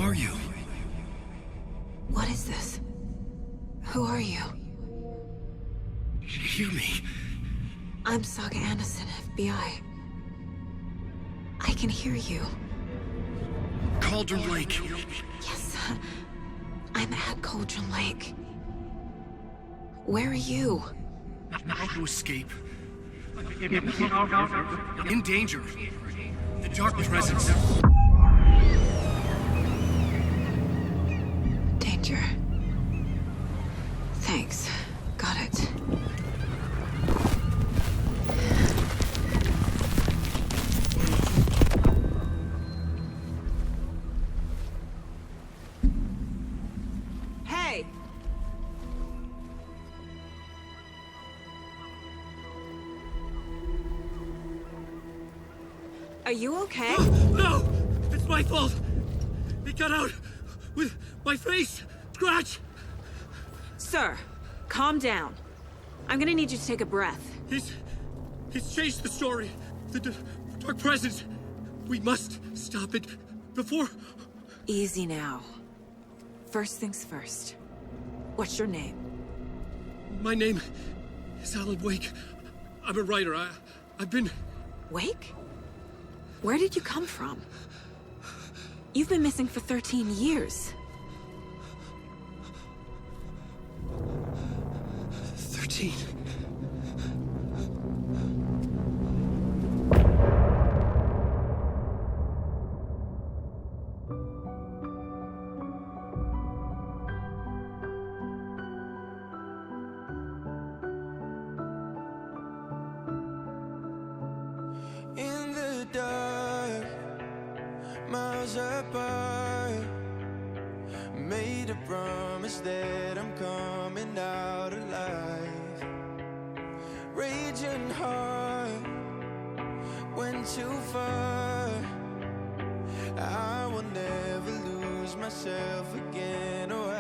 are you? What is this? Who are you? Hear me. I'm Saga Anderson, FBI. I can hear you. Cauldron Lake. Yes, I'm at Cauldron Lake. Where are you? To escape. In danger. The Dark Presence. Danger. Thanks. Got it. Hey! Are you okay? No! It's my fault! It got out with my face! Scratch! Sir, calm down. I'm gonna need you to take a breath. He's changed the story. The Dark Presence. We must stop it before... Easy now. First things first. What's your name? My name is Alan Wake. I'm a writer. I've been... Wake? Where did you come from? You've been missing for 13 years. 13. In the dark, miles apart, made a promise that I'm coming out alive. Raging heart, went too far. I will never lose myself again, or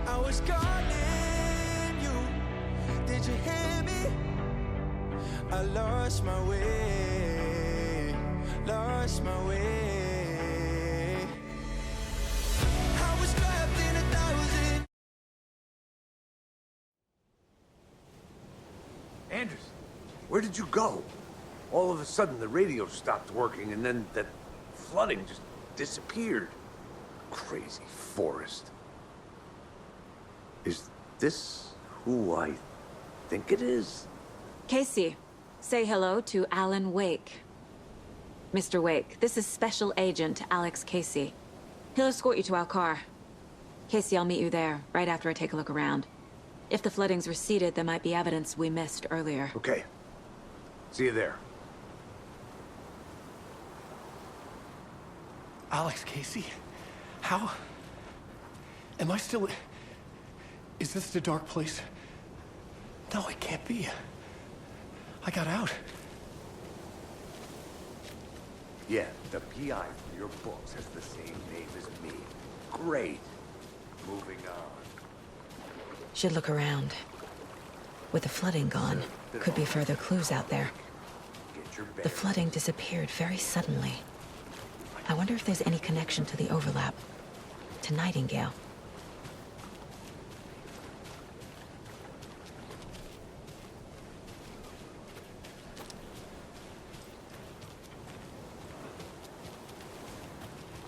I was calling you, did you hear me? I lost my way, lost my way. I was trapped in 1,000. Anderson, where did you go? All of a sudden the radio stopped working and then that flooding just disappeared. Crazy forest. Is this who I think it is? Casey, say hello to Alan Wake. Mr. Wake, this is Special Agent Alex Casey. He'll escort you to our car. Casey, I'll meet you there, right after I take a look around. If the flooding's receded, there might be evidence we missed earlier. Okay. See you there. Alex Casey? How? Am I still... Is this the dark place? No, it can't be. I got out. Yeah, the PI for your books has the same name as me. Great. Moving on. Should look around. With the flooding gone, could be further clues out there. The flooding disappeared very suddenly. I wonder if there's any connection to the overlap. To Nightingale.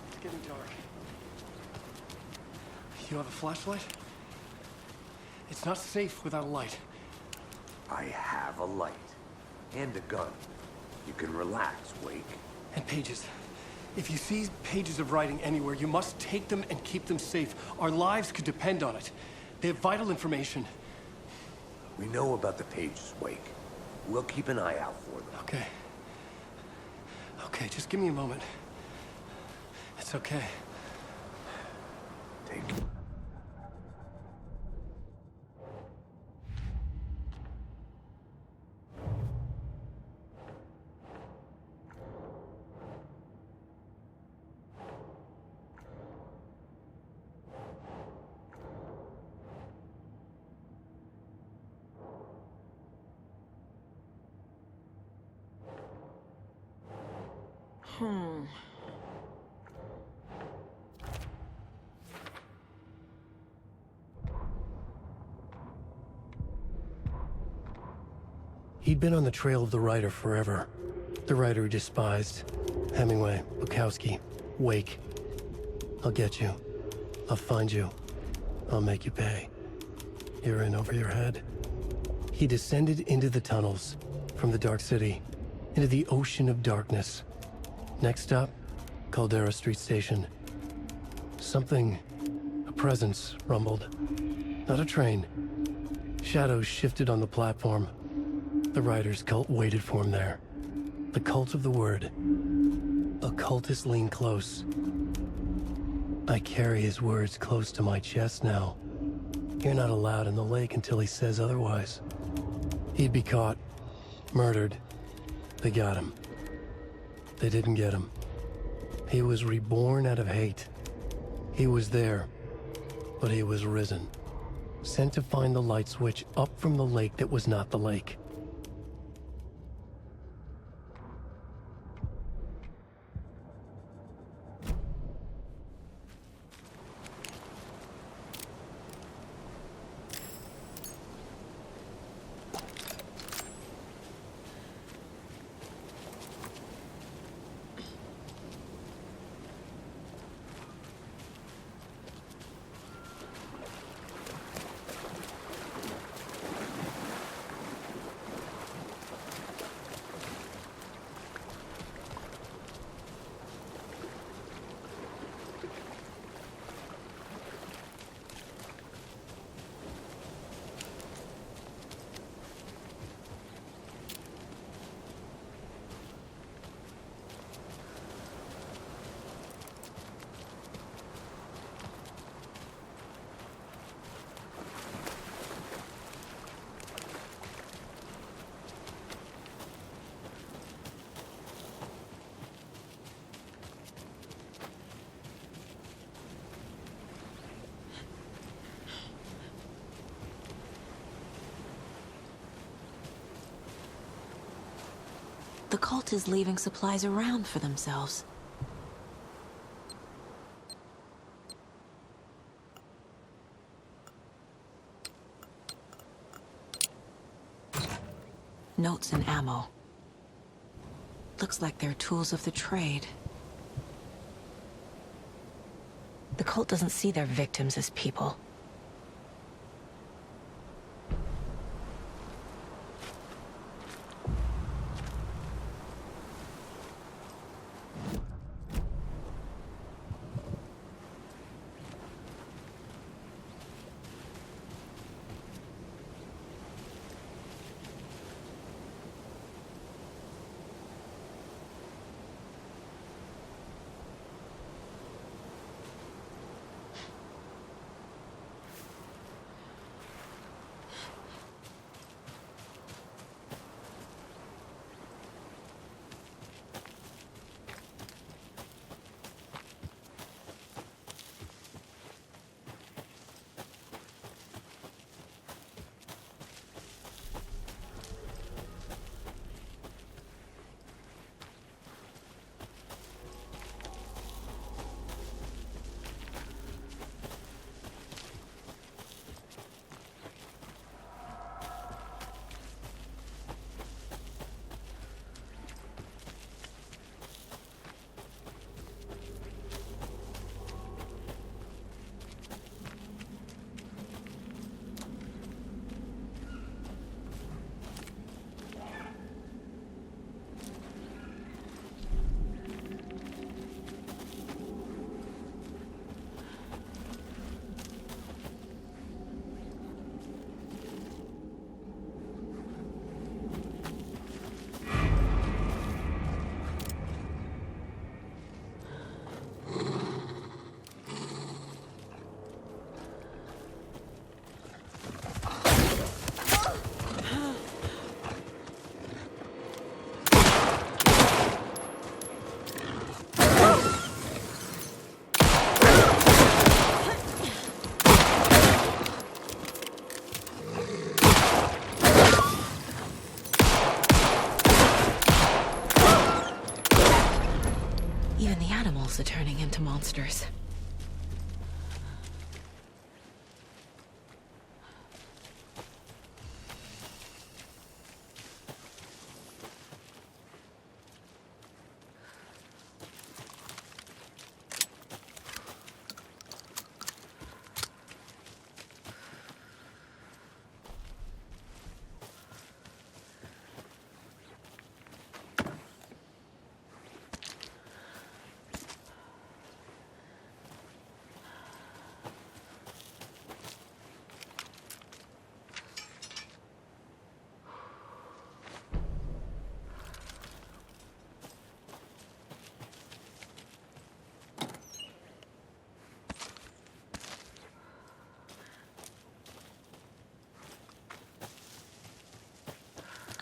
It's getting dark. You have a flashlight? It's not safe without a light. I have a light. And a gun. You can relax, Wake. And pages. If you see pages of writing anywhere, you must take them and keep them safe. Our lives could depend on it. They have vital information. We know about the pages, Wake. We'll keep an eye out for them. Okay. Okay, just give me a moment. It's okay. Take... He'd been on the trail of the writer forever. The writer he despised. Hemingway, Bukowski, Wake. I'll get you. I'll find you. I'll make you pay. You're in over your head. He descended into the tunnels, from the Dark City, into the ocean of darkness. Next stop, Caldera Street Station. Something, a presence, rumbled. Not a train. Shadows shifted on the platform. The writer's cult waited for him there. The cult of the word. Occultists lean close. I carry his words close to my chest now. You're not allowed in the lake until he says otherwise. He'd be caught, murdered. They got him. They didn't get him. He was reborn out of hate. He was there, but he was risen. Sent to find the light switch up from the lake that was not the lake. The cult is leaving supplies around for themselves. Notes and ammo. Looks like they're tools of the trade. The cult doesn't see their victims as people. Are turning into monsters.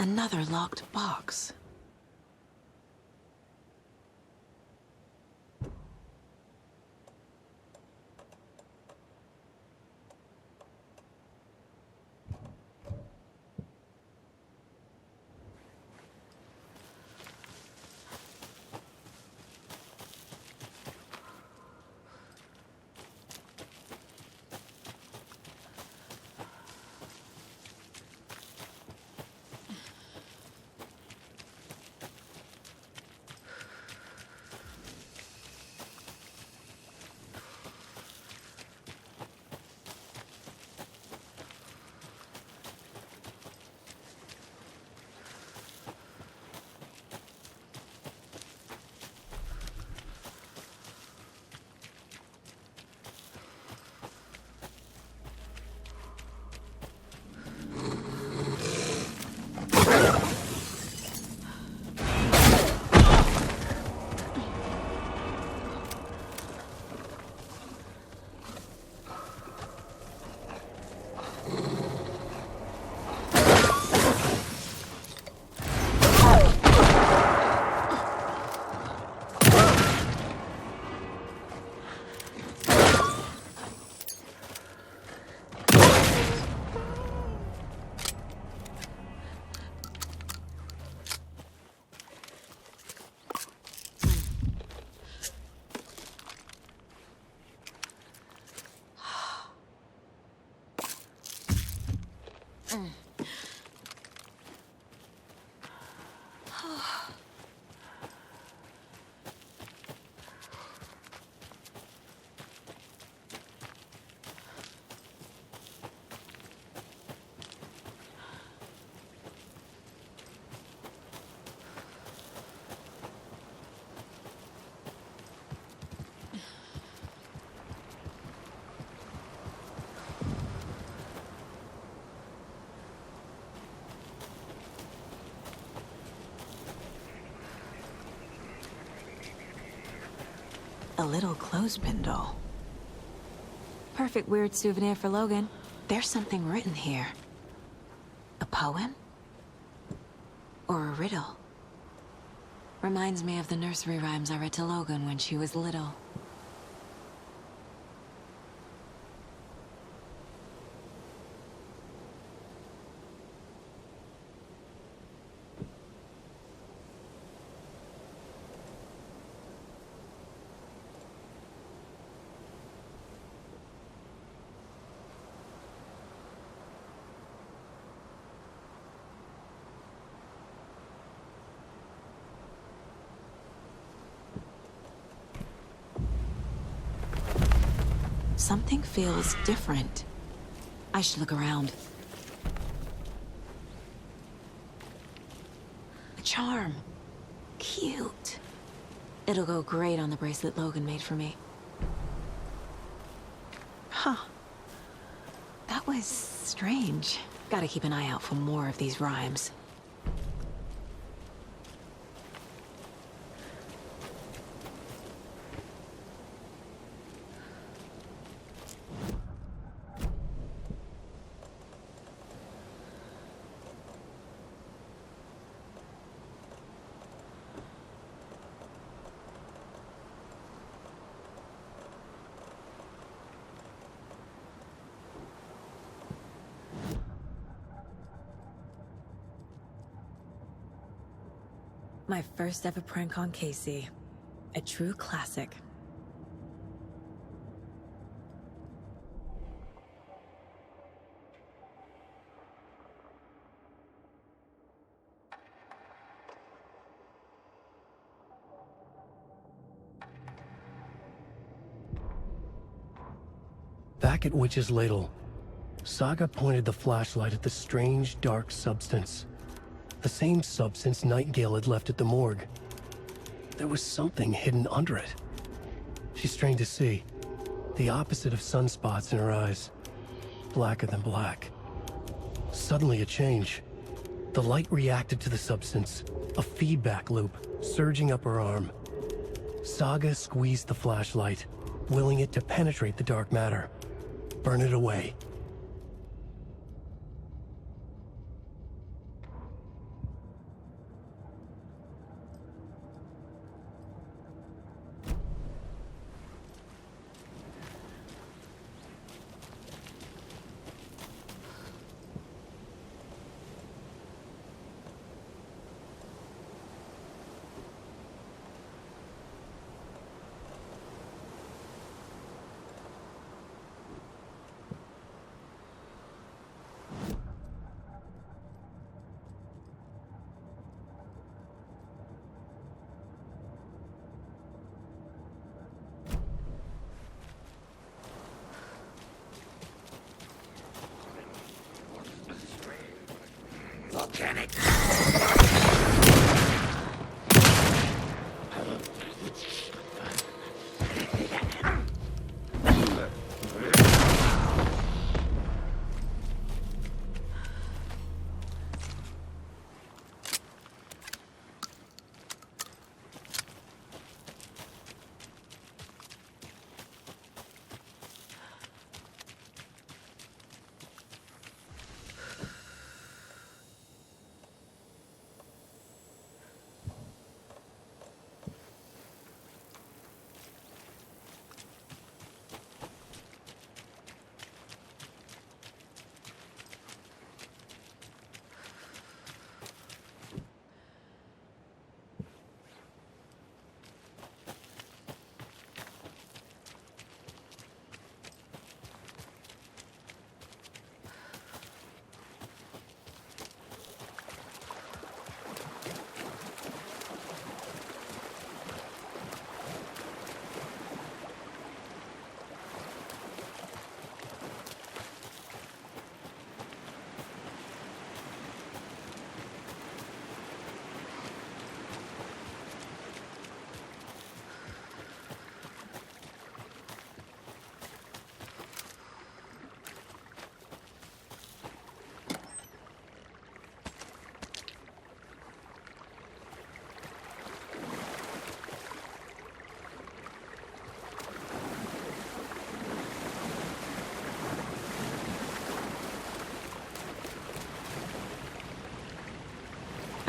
Another locked box. A little clothespin doll. Perfect weird souvenir for Logan. There's something written here. A poem? Or a riddle? Reminds me of the nursery rhymes I read to Logan when she was little. Something feels different. I should look around. A charm. Cute. It'll go great on the bracelet Logan made for me. Huh. That was strange. Gotta keep an eye out for more of these rhymes. My first ever prank on Casey. A true classic. Back at Witch's Ladle, Saga pointed the flashlight at the strange, dark substance. The same substance Nightingale had left at the morgue. There was something hidden under it. She strained to see. The opposite of sunspots in her eyes. Blacker than black. Suddenly a change. The light reacted to the substance. A feedback loop, surging up her arm. Saga squeezed the flashlight, willing it to penetrate the dark matter. Burn it away.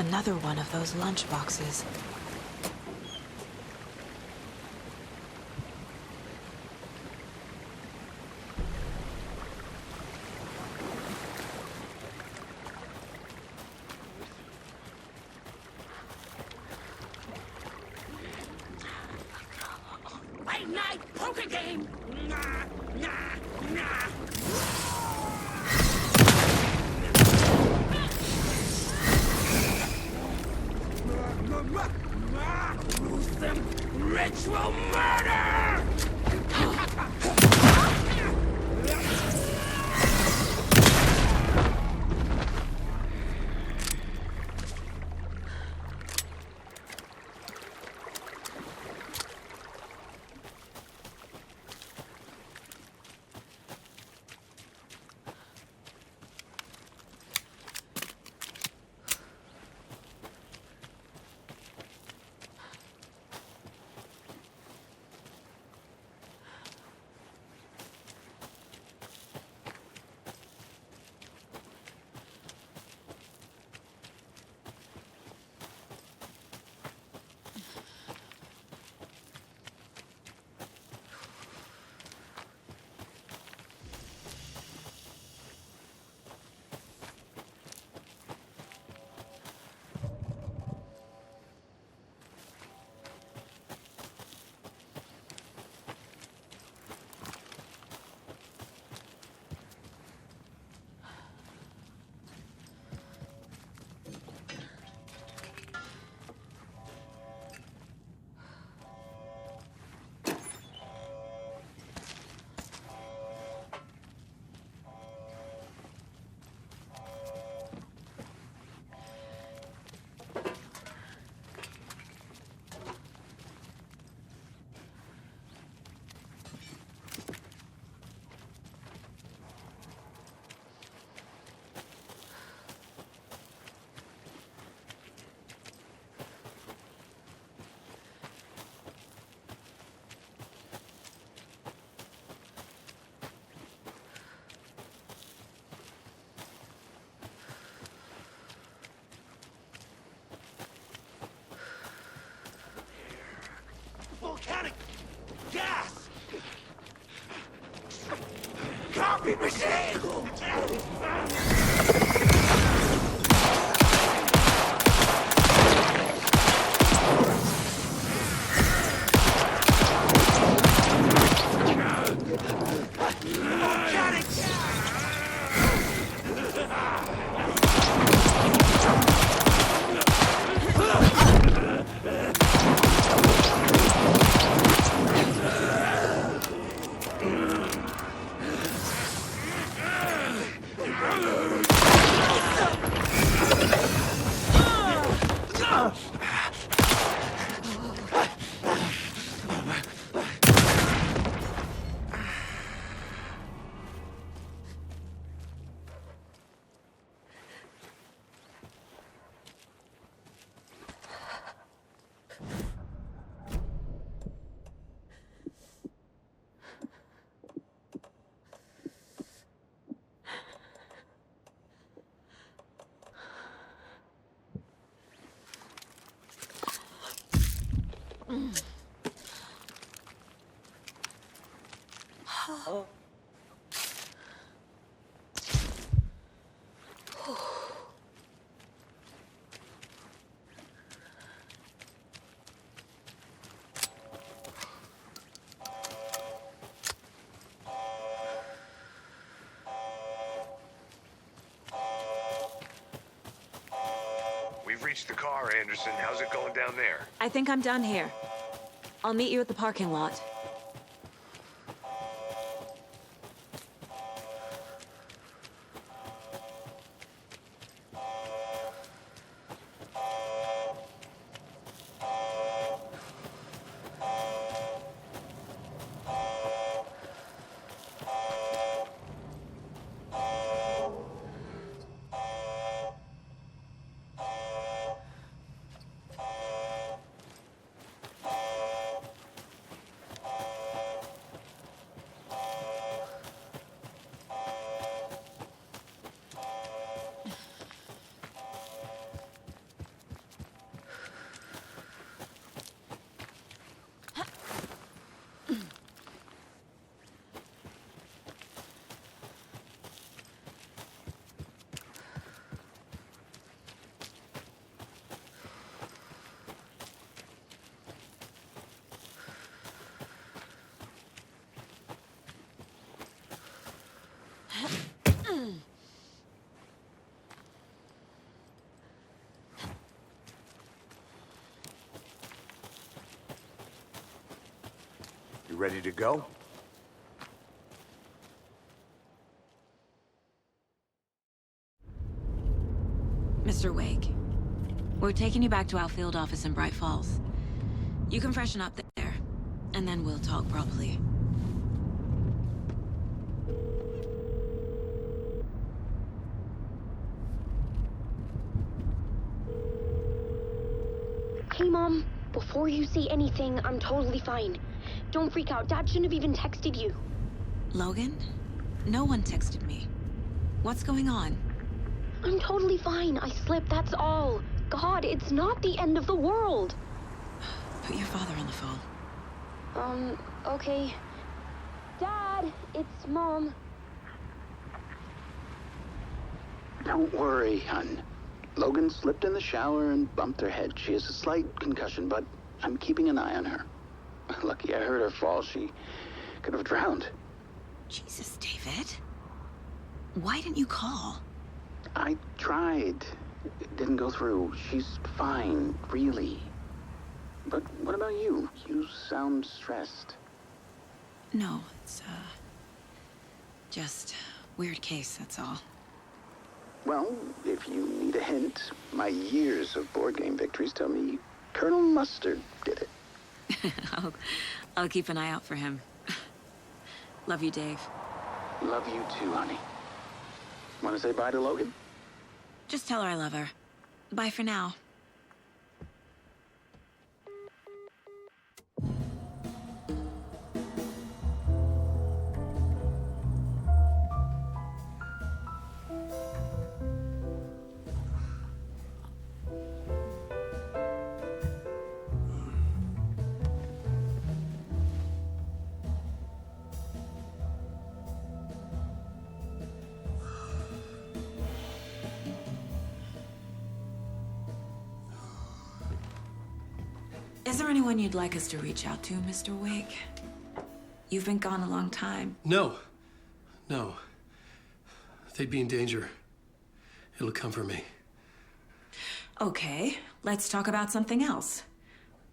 Another one of those lunch boxes. Late night poker game! Nah, nah, nah! Gruesome ritual murder! Volcanic gas! Copy machine! Volcanic Oh. We've reached the car, Anderson. How's it going down there? I think I'm done here. I'll meet you at the parking lot. ready to go? Mr. Wake, we're taking you back to our field office in Bright Falls. You can freshen up there, and then we'll talk properly. Hey, Mom. Before you say anything, I'm totally fine. Don't freak out. Dad shouldn't have even texted you. Logan? No one texted me. What's going on? I'm totally fine. I slipped, that's all. God, it's not the end of the world. Put your father on the phone. Okay. Dad, it's Mom. Don't worry, hon. Logan slipped in the shower and bumped her head. She has a slight concussion, but I'm keeping an eye on her. Lucky I heard her fall. She could have drowned. Jesus, David. Why didn't you call? I tried. It didn't go through. She's fine, really. But what about you? You sound stressed. No, it's, just weird case, that's all. Well, if you need a hint, my years of board game victories tell me Colonel Mustard did it. I'll keep an eye out for him. Love you, Dave. Love you too, honey. Want to say bye to Logan? Just tell her I love her. Bye for now. Is there anyone you'd like us to reach out to, Mr. Wake? You've been gone a long time. No. No. They'd be in danger. It'll come for me. Okay, let's talk about something else.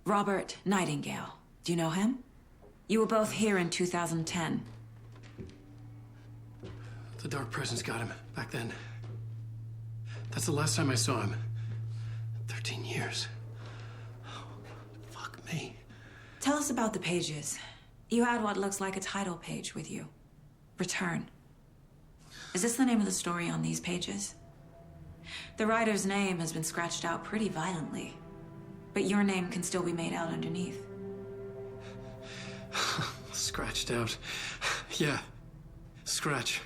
Robert Nightingale. Do you know him? You were both here in 2010. The Dark Presence got him back then. That's the last time I saw him. 13 years. Me. Tell us about the pages. You had what looks like a title page with you. Return. Is this the name of the story on these pages? The writer's name has been scratched out pretty violently, but your name can still be made out underneath. Scratched out. Yeah. Scratch.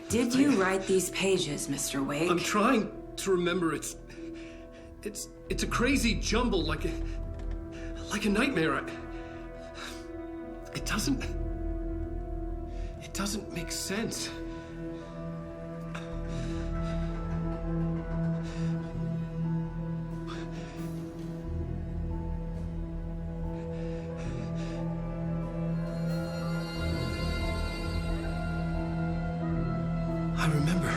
Did you write these pages, Mr. Wake? I'm trying to remember. It's a crazy jumble, like a nightmare. It doesn't make sense. I remember.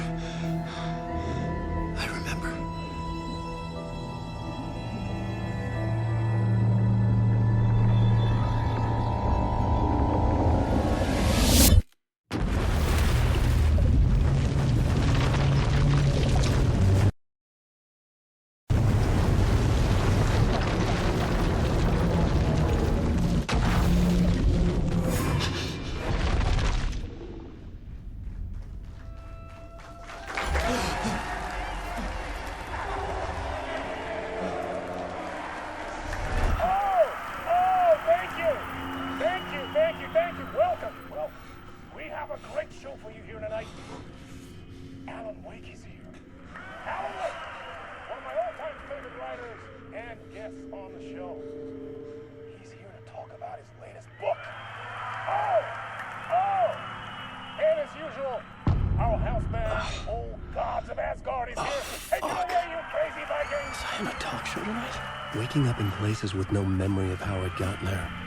Waking up in places with no memory of how I'd gotten there.